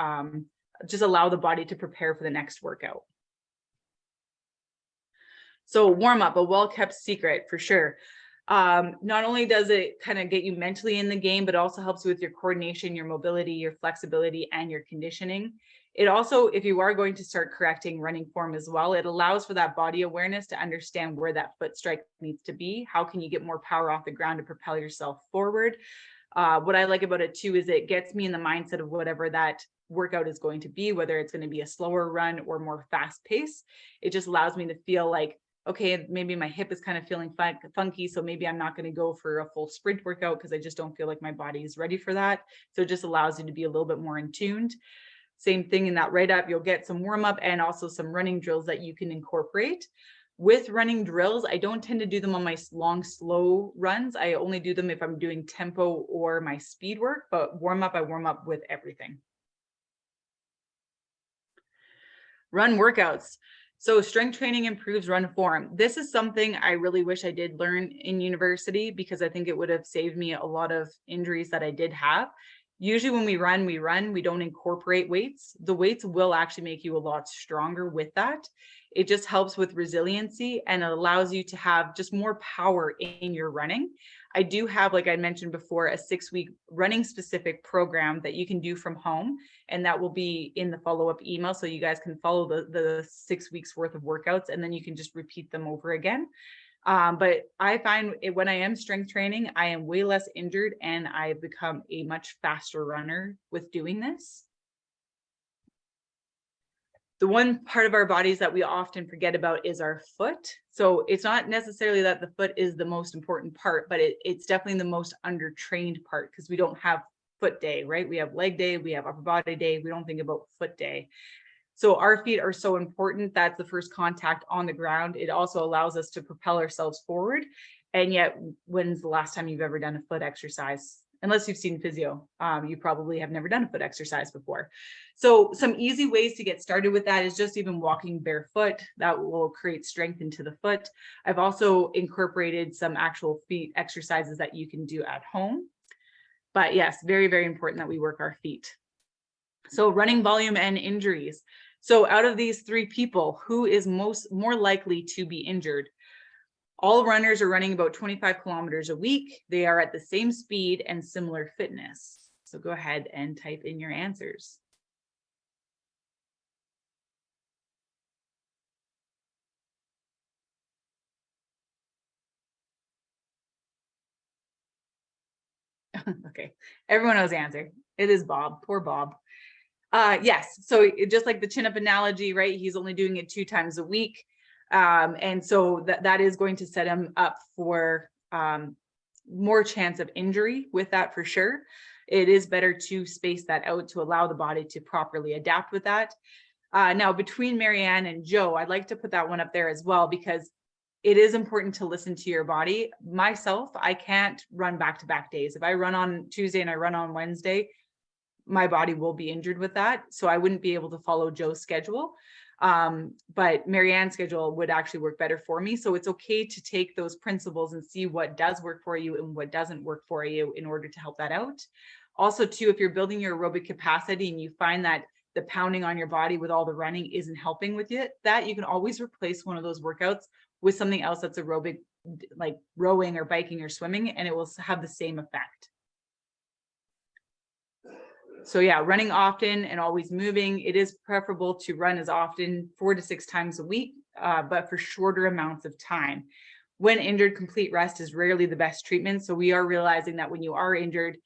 just allow the body to prepare for the next workout. So warm up, a well-kept secret for sure. Not only does it kind of get you mentally in the game, but also helps you with your coordination, your mobility, your flexibility, and your conditioning. It also, if you are going to start correcting running form as well, it allows for that body awareness to understand where that foot strike needs to be. How can you get more power off the ground to propel yourself forward? What I like about it too is it gets me in the mindset of whatever that workout is going to be, whether it's going to be a slower run or more fast pace. It just allows me to feel like, okay, maybe my hip is kind of feeling funky, so maybe I'm not going to go for a full sprint workout because I just don't feel like my body is ready for that. So it just allows you to be a little bit more in tuned. Same thing in that write-up, you'll get some warm-up and also some running drills that you can incorporate. With running drills, I don't tend to do them on my long, slow runs. I only do them if I'm doing tempo or my speed work, but warm up, I warm up with everything. Run workouts. So strength training improves run form. This is something I really wish I did learn in university, because I think it would have saved me a lot of injuries that I did have. Usually when we run, we don't incorporate weights. The weights will actually make you a lot stronger with that. It just helps with resiliency, and it allows you to have just more power in your running. I do have, like I mentioned before, a 6-week running specific program that you can do from home, and that will be in the follow-up email. So you guys can follow the 6 weeks worth of workouts, and then you can just repeat them over again. But I find when I am strength training, I am way less injured, and I've become a much faster runner with doing this. The one part of our bodies that we often forget about is our foot. So it's not necessarily that the foot is the most important part, but it's definitely the most undertrained part, because we don't have foot day, right? We have leg day, we have upper body day. We don't think about foot day. So our feet are so important. That's the first contact on the ground. It also allows us to propel ourselves forward. And yet, when's the last time you've ever done a foot exercise? Unless you've seen physio, you probably have never done a foot exercise before. So some easy ways to get started with that is just even walking barefoot. That will create strength into the foot. I've also incorporated some actual feet exercises that you can do at home. But yes, very, very important that we work our feet. So running volume and injuries. So out of these 3 people, who is more likely to be injured? All runners are running about 25 kilometers a week. They are at the same speed and similar fitness. So go ahead and type in your answers. Okay, everyone knows the answer. It is Bob. Poor Bob. Yes, so just like the chin up analogy, right? He's only doing it 2 times a week. And so that is going to set him up for more chance of injury with that, for sure. It is better to space that out to allow the body to properly adapt with that. Now, between Marianne and Joe, I'd like to put that one up there as well, because it is important to listen to your body. Myself, I can't run back-to-back days. If I run on Tuesday and I run on Wednesday, my body will be injured with that. So I wouldn't be able to follow Joe's schedule. But Marianne's schedule would actually work better for me. So it's okay to take those principles and see what does work for you and what doesn't work for you in order to help that out. Also, too, if you're building your aerobic capacity and you find that the pounding on your body with all the running isn't helping with it, that you can always replace one of those workouts with something else that's aerobic, like rowing or biking or swimming, and it will have the same effect. So yeah, running often and always moving. It is preferable to run as often, 4 to 6 times a week, but for shorter amounts of time. When injured, complete rest is rarely the best treatment. So we are realizing that when you are injured,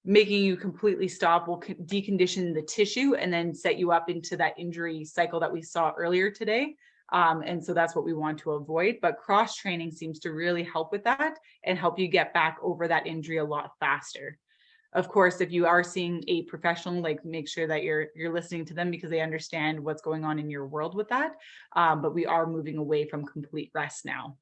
making you completely stop will decondition the tissue and then set you up into that injury cycle that we saw earlier today. And so that's what we want to avoid. But cross training seems to really help with that and help you get back over that injury a lot faster. Of course, if you are seeing a professional, like, make sure that you're listening to them because they understand what's going on in your world with that. But we are moving away from complete rest now.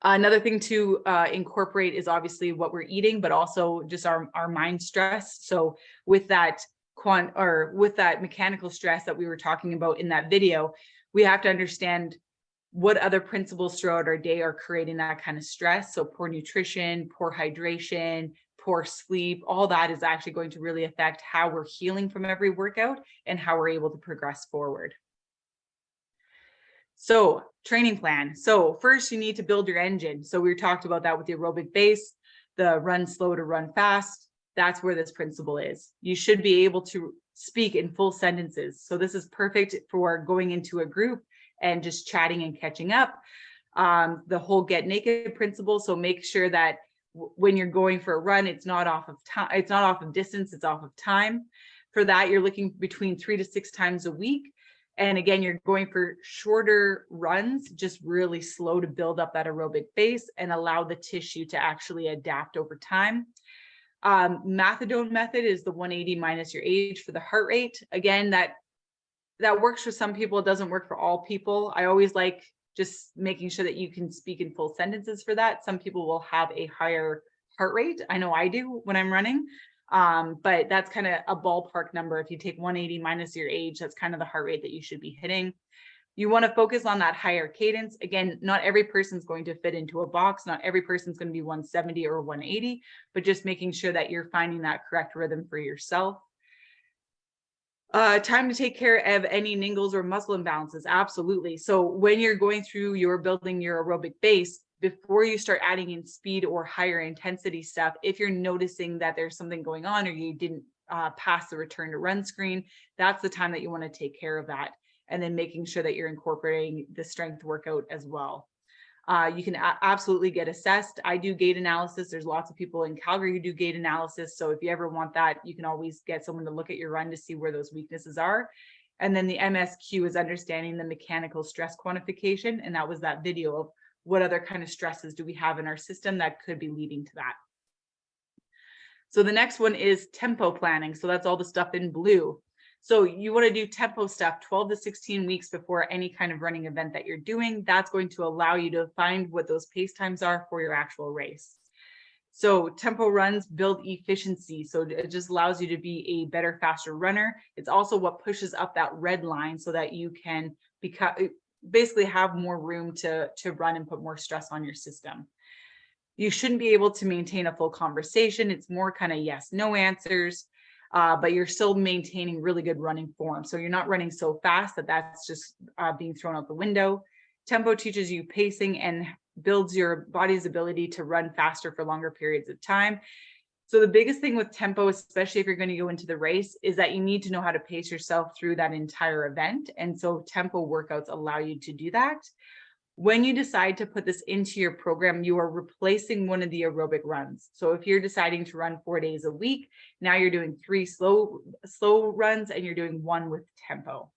Another thing to incorporate is obviously what we're eating, but also just our mind stress. So with that mechanical stress that we were talking about in that video, we have to understand what other principles throughout our day are creating that kind of stress. So poor nutrition, poor hydration, poor sleep, all that is actually going to really affect how we're healing from every workout and how we're able to progress forward. So training plan. So first you need to build your engine. So we talked about that with the aerobic base, the run slow to run fast. That's where this principle is. You should be able to speak in full sentences. So this is perfect for going into a group and just chatting and catching up. The whole get naked principle. So make sure that when you're going for a run, it's not off of time, it's not off of distance, it's off of time. For that, you're looking between 3 to 6 times a week. And again, you're going for shorter runs, just really slow to build up that aerobic base and allow the tissue to actually adapt over time. Methadone method is the 180 minus your age for the heart rate. Again, that that works for some people. It doesn't work for all people. I always like just making sure that you can speak in full sentences for that. Some people will have a higher heart rate. I know I do when I'm running. But that's kind of a ballpark number. If you take 180 minus your age, that's kind of the heart rate that you should be hitting. You want to focus on that higher cadence. Again, not every person's going to fit into a box. Not every person's going to be 170 or 180, but just making sure that you're finding that correct rhythm for yourself. Time to take care of any niggles or muscle imbalances. Absolutely. So when you're going through, you're building your aerobic base, before you start adding in speed or higher intensity stuff, if you're noticing that there's something going on or you didn't pass the return to run screen, that's the time that you want to take care of that. And then making sure that you're incorporating the strength workout as well. You can absolutely get assessed. I do gait analysis. There's lots of people in Calgary who do gait analysis. So if you ever want that, you can always get someone to look at your run to see where those weaknesses are. And then the MSQ is understanding the mechanical stress quantification. And that was that video of what other kind of stresses do we have in our system that could be leading to that. So the next one is tempo planning. So that's all the stuff in blue. So you want to do tempo stuff 12 to 16 weeks before any kind of running event that you're doing. That's going to allow you to find what those pace times are for your actual race. So tempo runs build efficiency. So it just allows you to be a better, faster runner. It's also what pushes up that red line so that you can basically have more room to run and put more stress on your system. You shouldn't be able to maintain a full conversation. It's more kind of yes, no answers. But you're still maintaining really good running form. So you're not running so fast that that's just being thrown out the window. Tempo teaches you pacing and builds your body's ability to run faster for longer periods of time. So the biggest thing with tempo, especially if you're going to go into the race, is that you need to know how to pace yourself through that entire event. And so tempo workouts allow you to do that. When you decide to put this into your program, you are replacing one of the aerobic runs. So if you're deciding to run 4 days a week, now you're doing 3 slow runs and you're doing 1 with tempo.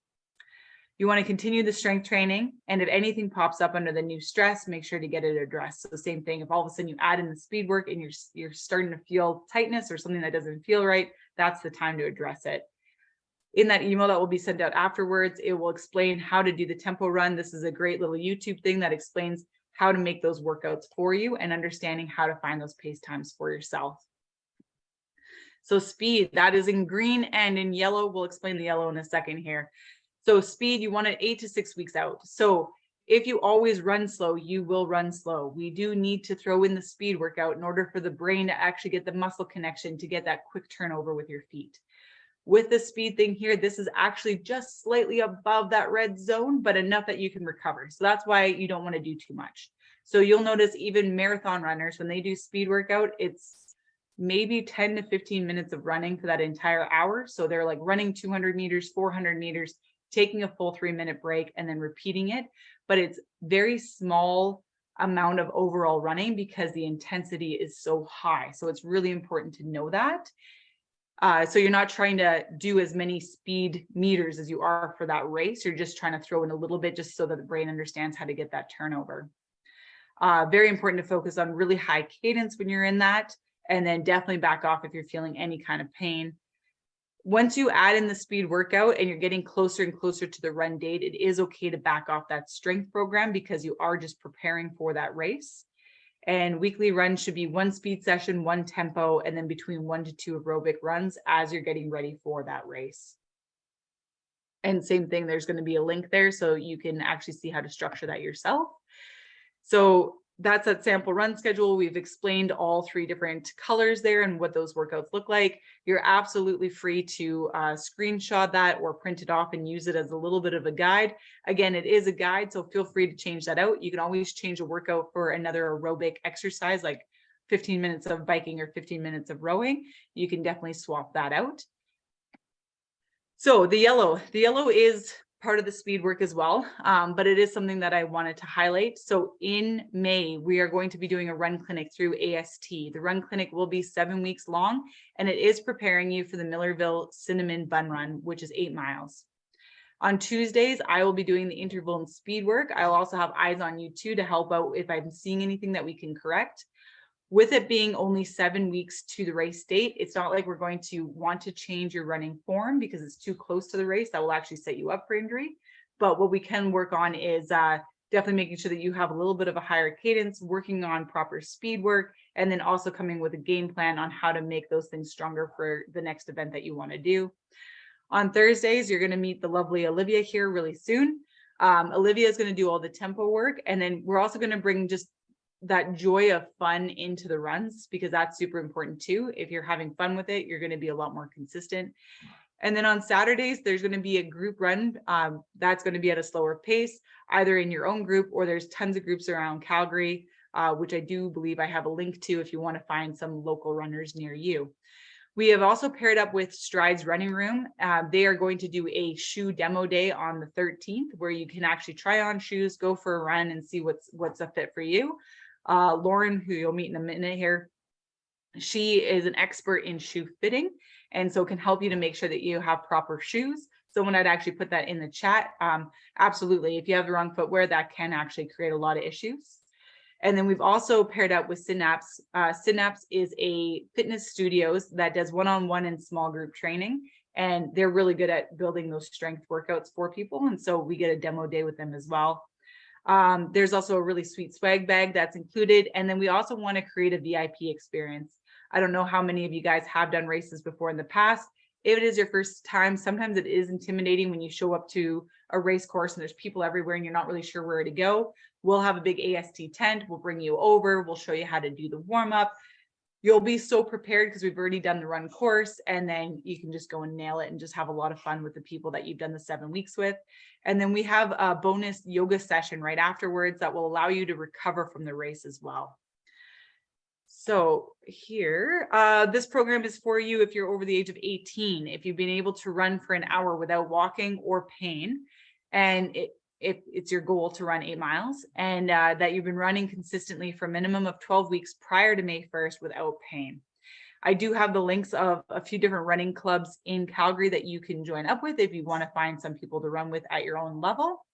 You want to continue the strength training. And if anything pops up under the new stress, make sure to get it addressed. So the same thing, if all of a sudden you add in the speed work and you're starting to feel tightness or something that doesn't feel right, that's the time to address it. In that email that will be sent out afterwards, it will explain how to do the tempo run. This is a great little YouTube thing that explains how to make those workouts for you and understanding how to find those pace times for yourself. So speed, that is in green and in yellow. We'll explain the yellow in a second here. So speed, you want it 8 to 6 weeks out. So if you always run slow, you will run slow. We do need to throw in the speed workout in order for the brain to actually get the muscle connection to get that quick turnover with your feet. With the speed thing here, this is actually just slightly above that red zone, but enough that you can recover. So that's why you don't want to do too much. So you'll notice even marathon runners, when they do speed workout, it's maybe 10 to 15 minutes of running for that entire hour. So they're like running 200 meters, 400 meters, taking a full 3-minute break and then repeating it. But it's very small amount of overall running because the intensity is so high. So it's really important to know that. So you're not trying to do as many speed meters as you are for that race. You're just trying to throw in a little bit just so that the brain understands how to get that turnover. Very important to focus on really high cadence when you're in that, and then definitely back off if you're feeling any kind of pain. Once you add in the speed workout and you're getting closer and closer to the run date, it is okay to back off that strength program because you are just preparing for that race. And weekly runs should be 1 speed session, 1 tempo, and then between 1 to 2 aerobic runs as you're getting ready for that race. And same thing, there's going to be a link there so you can actually see how to structure that yourself. So that's that sample run schedule. We've explained all 3 different colors there and what those workouts look like. You're absolutely free to screenshot that or print it off and use it as a little bit of a guide. Again, it is a guide, so feel free to change that out. You can always change a workout for another aerobic exercise, like 15 minutes of biking or 15 minutes of rowing. You can definitely swap that out. So the yellow is part of the speed work as well, but it is something that I wanted to highlight. So in May, we are going to be doing a run clinic through AST. The run clinic will be 7 weeks long, and it is preparing you for the Millerville Cinnamon Bun Run, which is 8 miles. On Tuesdays, I will be doing the interval and speed work. I'll also have eyes on you too to help out if I'm seeing anything that we can correct. With it being only 7 weeks to the race date, it's not like we're going to want to change your running form because it's too close to the race. That will actually set you up for injury. But what we can work on is definitely making sure that you have a little bit of a higher cadence, working on proper speed work, and then also coming with a game plan on how to make those things stronger for the next event that you want to do. On Thursdays, you're going to meet the lovely Olivia here really soon. Olivia is going to do all the tempo work, and then we're also going to bring just that joy of fun into the runs, because that's super important too. If you're having fun with it, you're going to be a lot more consistent. And then on Saturdays, there's going to be a group run that's going to be at a slower pace, either in your own group, or there's tons of groups around Calgary, which I do believe I have a link to if you want to find some local runners near you. We have also paired up with Strides Running Room. They are going to do a shoe demo day on the 13th, where you can actually try on shoes, go for a run, and see what's a fit for you. Lauren, who you'll meet in a minute here, she is an expert in shoe fitting, and so can help you to make sure that you have proper shoes. Someone had actually put that in the chat. Absolutely, if you have the wrong footwear, that can actually create a lot of issues. And then we've also paired up with Synapse. Synapse is a fitness studios that does one-on-one and small group training, and they're really good at building those strength workouts for people. And so we get a demo day with them as well. There's also a really sweet swag bag that's included. And then we also want to create a VIP experience. I don't know how many of you guys have done races before in the past. If it is your first time, sometimes it is intimidating when you show up to a race course and there's people everywhere and you're not really sure where to go. We'll have a big AST tent. We'll bring you over. We'll show you how to do the warm up. You'll be so prepared because we've already done the run course, and then you can just go and nail it and just have a lot of fun with the people that you've done the 7 weeks with. And then we have a bonus yoga session right afterwards that will allow you to recover from the race as well. So here, this program is for you if you're over the age of 18, if you've been able to run for an hour without walking or pain, and if it's your goal to run 8 miles, and that you've been running consistently for a minimum of 12 weeks prior to May 1st without pain. I do have the links of a few different running clubs in Calgary that you can join up with if you want to find some people to run with at your own level.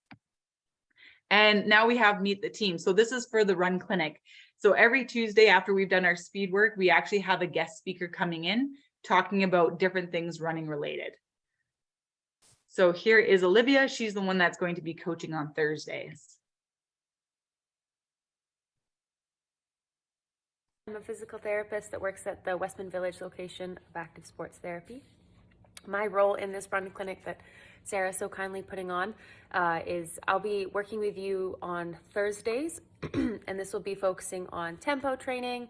And now we have Meet the Team. So this is for the Run Clinic. So every Tuesday after we've done our speed work, we actually have a guest speaker coming in talking about different things running related. So here is Olivia. She's the one that's going to be coaching on Thursdays. I'm a physical therapist that works at the Westman Village location of Active Sports Therapy. My role in this run clinic that Sarah's so kindly putting on is I'll be working with you on Thursdays, and this will be focusing on tempo training,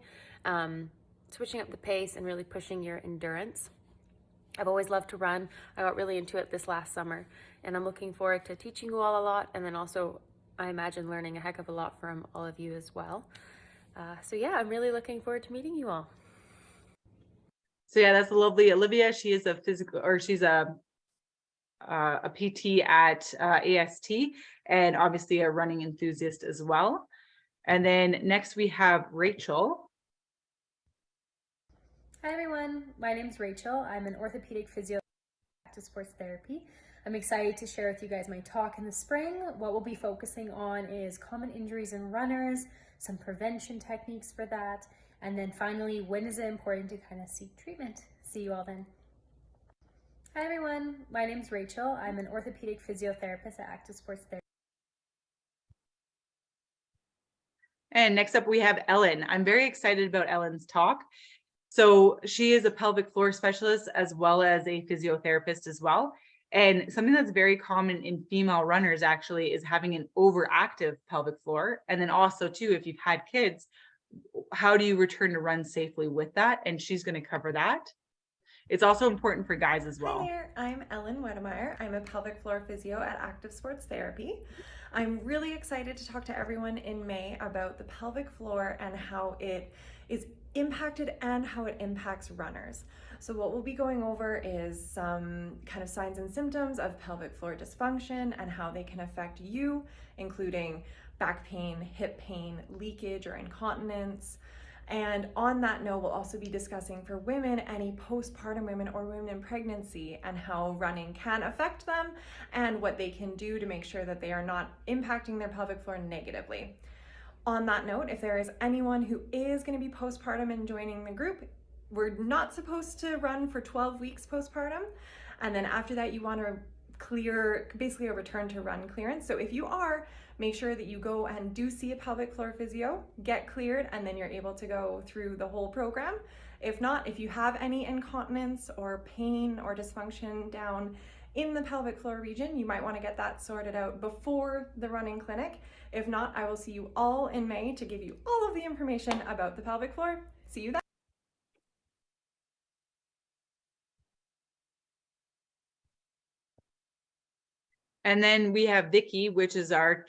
switching up the pace, and really pushing your endurance. I've always loved to run. I got really into it this last summer, and I'm looking forward to teaching you all a lot, and then also I imagine learning a heck of a lot from all of you as well. So yeah, I'm really looking forward to meeting you all. So yeah, that's a lovely Olivia. She is a physical, or she's a PT at AST, and obviously a running enthusiast as well. And then next we have Rachel. Hi everyone, my name is Rachel. I'm an orthopedic physio at Active Sports Therapy. I'm excited to share with you guys my talk in the spring. What we'll be focusing on is common injuries in runners, some prevention techniques for that, and then finally, when is it important to kind of seek treatment? See you all then. Hi everyone, my name is Rachel. I'm an orthopedic physiotherapist at Active Sports Therapy. And next up we have Ellen. I'm very excited about Ellen's talk. So she is a pelvic floor specialist as well as a physiotherapist as well. And something that's very common in female runners actually is having an overactive pelvic floor. And then also too, if you've had kids, how do you return to run safely with that? And she's going to cover that. It's also important for guys as well. Hi there, I'm Ellen Wedemeyer. I'm a pelvic floor physio at Active Sports Therapy. I'm really excited to talk to everyone in May about the pelvic floor and how it is impacted and how it impacts runners. So what we'll be going over is some kind of signs and symptoms of pelvic floor dysfunction and how they can affect you, including back pain, hip pain, leakage or incontinence. And on that note, we'll also be discussing for women, any postpartum women or women in pregnancy, and how running can affect them and what they can do to make sure that they are not impacting their pelvic floor negatively. On that note, if there is anyone who is going to be postpartum and joining the group, we're not supposed to run for 12 weeks postpartum. And then after that, you want to clear, basically a return to run clearance. So if you are, make sure that you go and do see a pelvic floor physio, get cleared, and then you're able to go through the whole program. If not, if you have any incontinence or pain or dysfunction down in the pelvic floor region, you might want to get that sorted out before the running clinic. If not, I will see you all in May to give you all of the information about the pelvic floor. See you then. And then we have Vicky, which is our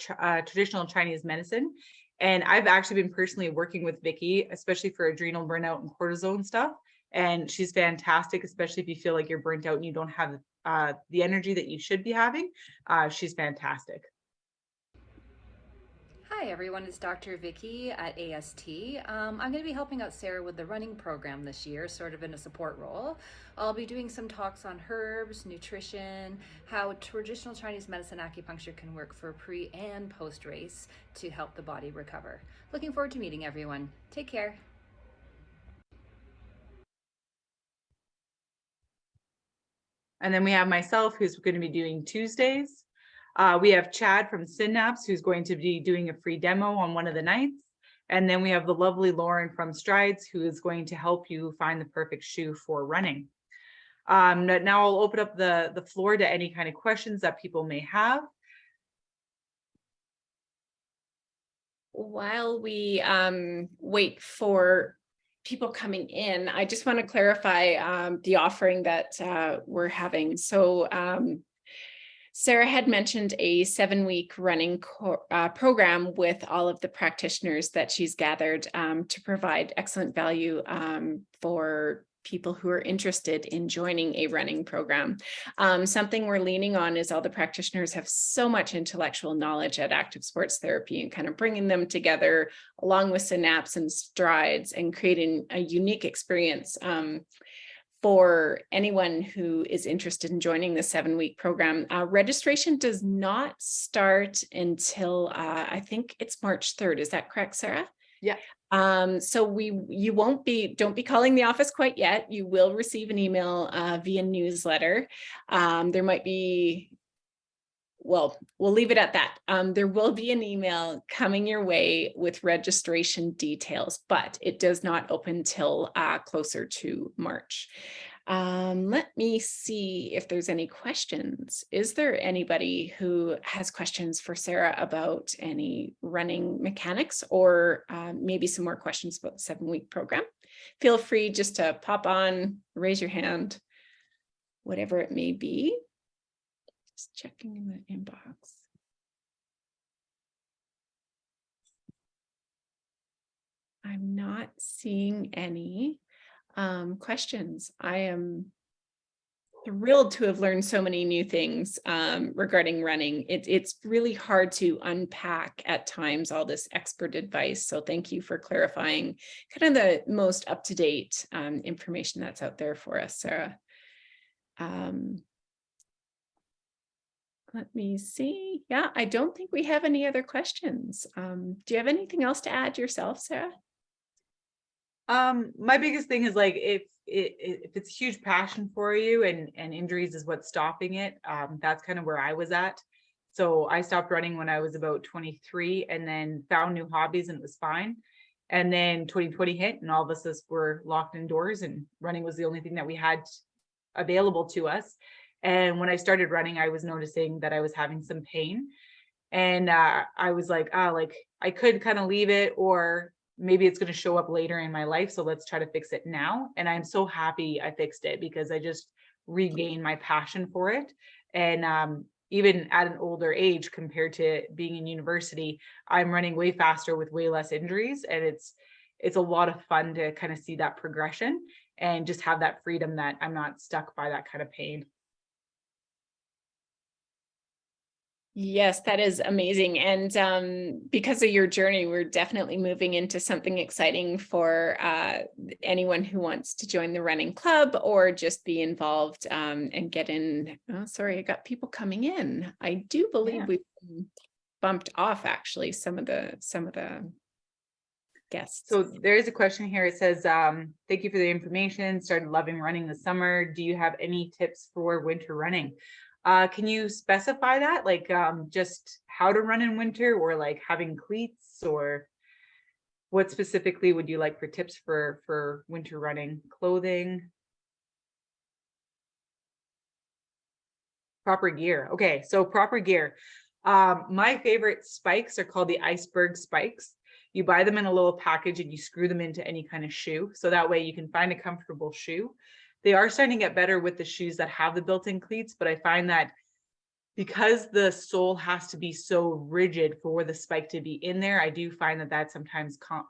traditional Chinese medicine. And I've actually been personally working with Vicky, especially for adrenal burnout and cortisone stuff. And she's fantastic, especially if you feel like you're burnt out and you don't have the energy that you should be having. She's fantastic. Hi everyone, it's Dr. Vicky at AST. I'm going to be helping out Sarah with the running program this year, sort of in a support role. I'll be doing some talks on herbs, nutrition, how traditional Chinese medicine acupuncture can work for pre and post race to help the body recover. Looking forward to meeting everyone. Take care. And then we have myself, who's going to be doing Tuesdays. We have Chad from Synapse, who's going to be doing a free demo on one of the nights. And then we have the lovely Lauren from Strides, who is going to help you find the perfect shoe for running. Now I'll open up the floor to any kind of questions that people may have. While we wait for people coming in, I just want to clarify the offering that we're having. So Sarah had mentioned a 7-week running program with all of the practitioners that she's gathered to provide excellent value for people who are interested in joining a running program. Something we're leaning on is all the practitioners have so much intellectual knowledge at Active Sports Therapy, and kind of bringing them together along with Synapse and Strides and creating a unique experience for anyone who is interested in joining the 7-week program. Registration does not start until I think it's March 3rd. Is that correct, Sarah? Yeah. So don't be calling the office quite yet. You will receive an email via newsletter. There might be, well, we'll leave it at that. There will be an email coming your way with registration details, but it does not open till closer to March. Let me see if there's any questions. Is there anybody who has questions for Sarah about any running mechanics, or maybe some more questions about the 7-week program? Feel free just to pop on, raise your hand, whatever it may be. Just checking in the inbox. I'm not seeing any questions. I am thrilled to have learned so many new things regarding running. It's really hard to unpack at times all this expert advice. So thank you for clarifying kind of the most up-to-date information that's out there for us, Sarah. Let me see. Yeah, I don't think we have any other questions. Do you have anything else to add yourself, Sarah? My biggest thing is, like, if it's a huge passion for you and injuries is what's stopping it, that's kind of where I was at. So I stopped running when I was about 23 and then found new hobbies, and it was fine. And then 2020 hit and all of us were locked indoors, and running was the only thing that we had available to us. And when I started running, I was noticing that I was having some pain, and I was like, I could kind of leave it, or maybe it's going to show up later in my life. So let's try to fix it now. And I'm so happy I fixed it, because I just regained my passion for it. And even at an older age compared to being in university, I'm running way faster with way less injuries. And it's a lot of fun to kind of see that progression and just have that freedom that I'm not stuck by that kind of pain. Yes, that is amazing. And because of your journey, we're definitely moving into something exciting for anyone who wants to join the running club or just be involved and get in. Oh, sorry, I got people coming in. I do believe we've bumped off actually some of the guests. So there is a question here. It says, thank you for the information. Started loving running this summer. Do you have any tips for winter running? Can you specify that? Like just how to run in winter, or like having cleats, or what specifically would you like for tips for winter running? Clothing? Proper gear. Okay, so proper gear. My favorite spikes are called the iceberg spikes. You buy them in a little package and you screw them into any kind of shoe. So that way you can find a comfortable shoe. They are starting to get better with the shoes that have the built-in cleats, but I find that because the sole has to be so rigid for the spike to be in there, I do find that sometimes kind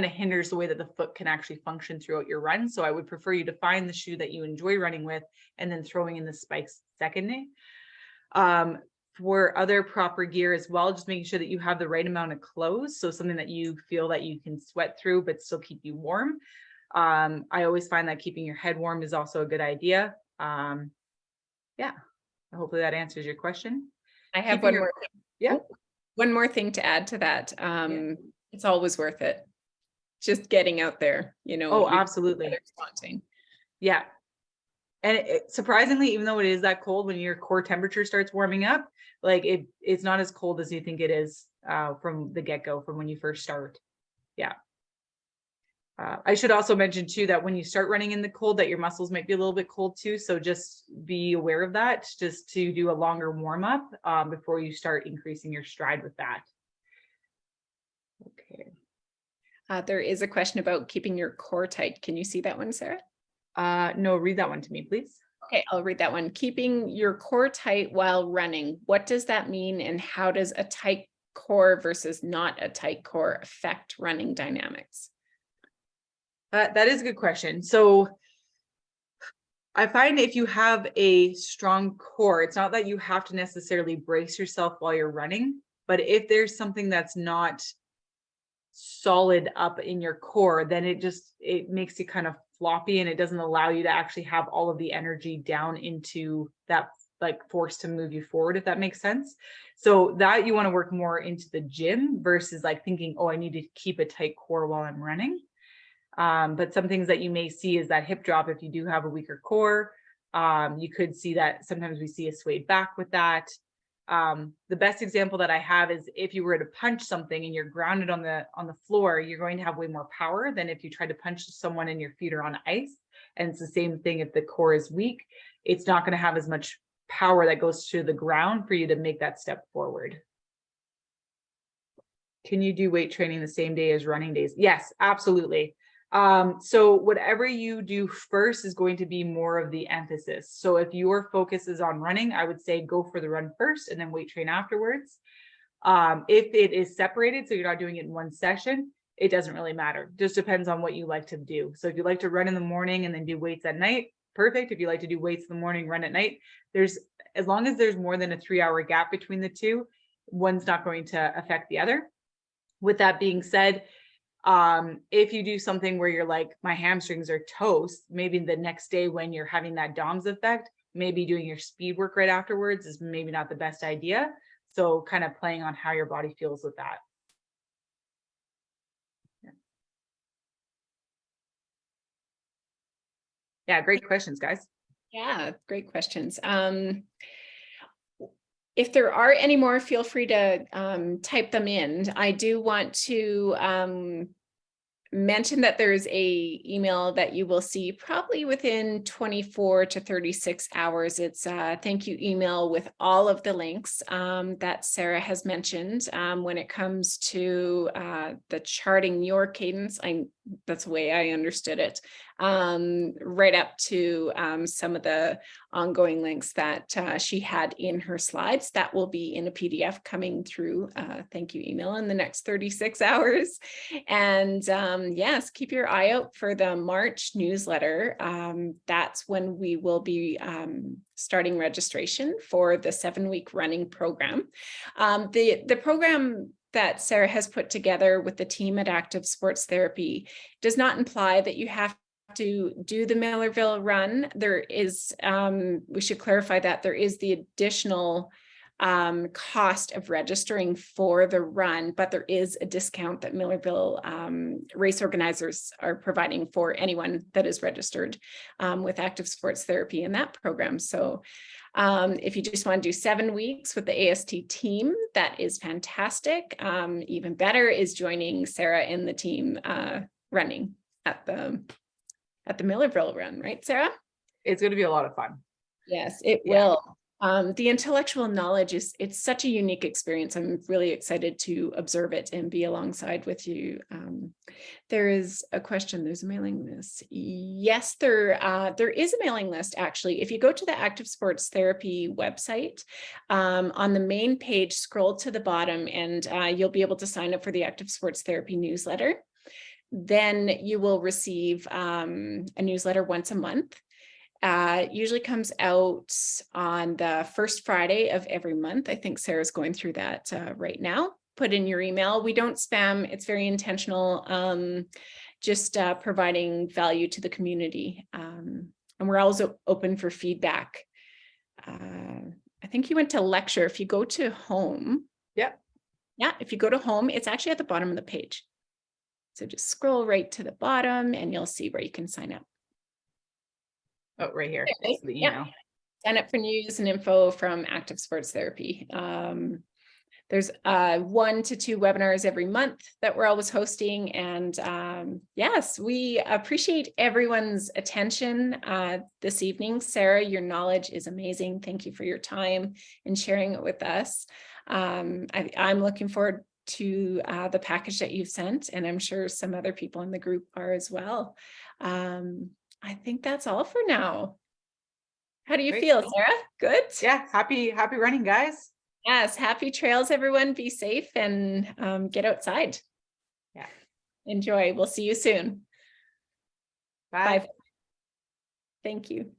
of hinders the way that the foot can actually function throughout your run. So I would prefer you to find the shoe that you enjoy running with and then throwing in the spikes secondly. For other proper gear as well, just making sure that you have the right amount of clothes. So something that you feel that you can sweat through, but still keep you warm. I always find that keeping your head warm is also a good idea. Yeah, hopefully that answers your question. I have one more thing. Yeah. One more thing to add to that. It's always worth it. Just getting out there, you know. Oh, absolutely. Yeah. And surprisingly, even though it is that cold, when your core temperature starts warming up, like it's not as cold as you think it is from the get-go, from when you first start. Yeah. I should also mention too that when you start running in the cold, that your muscles might be a little bit cold too. So just be aware of that, just to do a longer warm up before you start increasing your stride with that. Okay. There is a question about keeping your core tight. Can you see that one, Sarah? No, read that one to me, please. Okay, I'll read that one. Keeping your core tight while running. What does that mean? And how does a tight core versus not a tight core affect running dynamics? That is a good question. So I find if you have a strong core, it's not that you have to necessarily brace yourself while you're running, but if there's something that's not solid up in your core, then it makes you kind of floppy, and it doesn't allow you to actually have all of the energy down into that like force to move you forward, if that makes sense. So that you want to work more into the gym versus like thinking, oh, I need to keep a tight core while I'm running. But some things that you may see is that hip drop. If you do have a weaker core, you could see that sometimes we see a swayed back with that. The best example that I have is if you were to punch something and you're grounded on the floor, you're going to have way more power than if you try to punch someone and your feet are on ice. And it's the same thing if the core is weak, it's not going to have as much power that goes to the ground for you to make that step forward. Can you do weight training the same day as running days? Yes, absolutely. So whatever you do first is going to be more of the emphasis. So if your focus is on running, I would say go for the run first and then weight train afterwards. If it is separated, so you're not doing it in one session, it doesn't really matter. Just depends on what you like to do. So if you like to run in the morning and then do weights at night, perfect. If you like to do weights in the morning, run at night, as long as there's more than a 3-hour gap between the two, one's not going to affect the other. With that being said, if you do something where you're like, my hamstrings are toast, maybe the next day when you're having that DOMS effect, maybe doing your speed work right afterwards is maybe not the best idea. So kind of playing on how your body feels with that. Yeah, great questions, guys. Yeah, great questions. If there are any more, feel free to type them in. I do want to mention that there's a email that you will see probably within 24 to 36 hours. It's a thank you email with all of the links that Sarah has mentioned when it comes to the charting your cadence. That's the way I understood it, right up to some of the ongoing links that she had in her slides. That will be in a PDF coming through thank you email in the next 36 hours. And yes, keep your eye out for the March newsletter. That's when we will be starting registration for the 7-week running program. The program that Sarah has put together with the team at Active Sports Therapy does not imply that you have to do the Millerville run. There is, we should clarify that there is the additional cost of registering for the run, but there is a discount that Millerville race organizers are providing for anyone that is registered with active sports therapy in that program. So if you just want to do 7 weeks with the AST team, that is fantastic. Even better is joining Sarah and the team running at the Millerville run, right, Sarah? It's going to be a lot of fun. Yes, it will. The intellectual knowledge it's such a unique experience. I'm really excited to observe it and be alongside with you. There is a question, there's a mailing list. Yes, there is a mailing list actually. If you go to the Active Sports Therapy website, on the main page, scroll to the bottom and you'll be able to sign up for the Active Sports Therapy newsletter. Then you will receive a newsletter once a month. Usually comes out on the first Friday of every month. I think Sarah's going through that right now. Put in your email. We don't spam. It's very intentional, just providing value to the community. And we're also open for feedback. I think you went to lecture. If you go to home. Yep. Yeah, if you go to home, it's actually at the bottom of the page. So just scroll right to the bottom and you'll see where you can sign up. Oh, right here. Okay. The email. Yeah. Sign up for news and info from Active Sports Therapy. There's 1 to 2 webinars every month that we're always hosting. And yes, we appreciate everyone's attention this evening. Sarah, your knowledge is amazing. Thank you for your time and sharing it with us. I'm looking forward to the package that you've sent, and I'm sure some other people in the group are as well. I think that's all for now. How do you feel, Sarah? Good? Yeah, happy running, guys. Yes, happy trails, everyone. Be safe and get outside. Yeah. Enjoy. We'll see you soon. Bye. Bye. Thank you.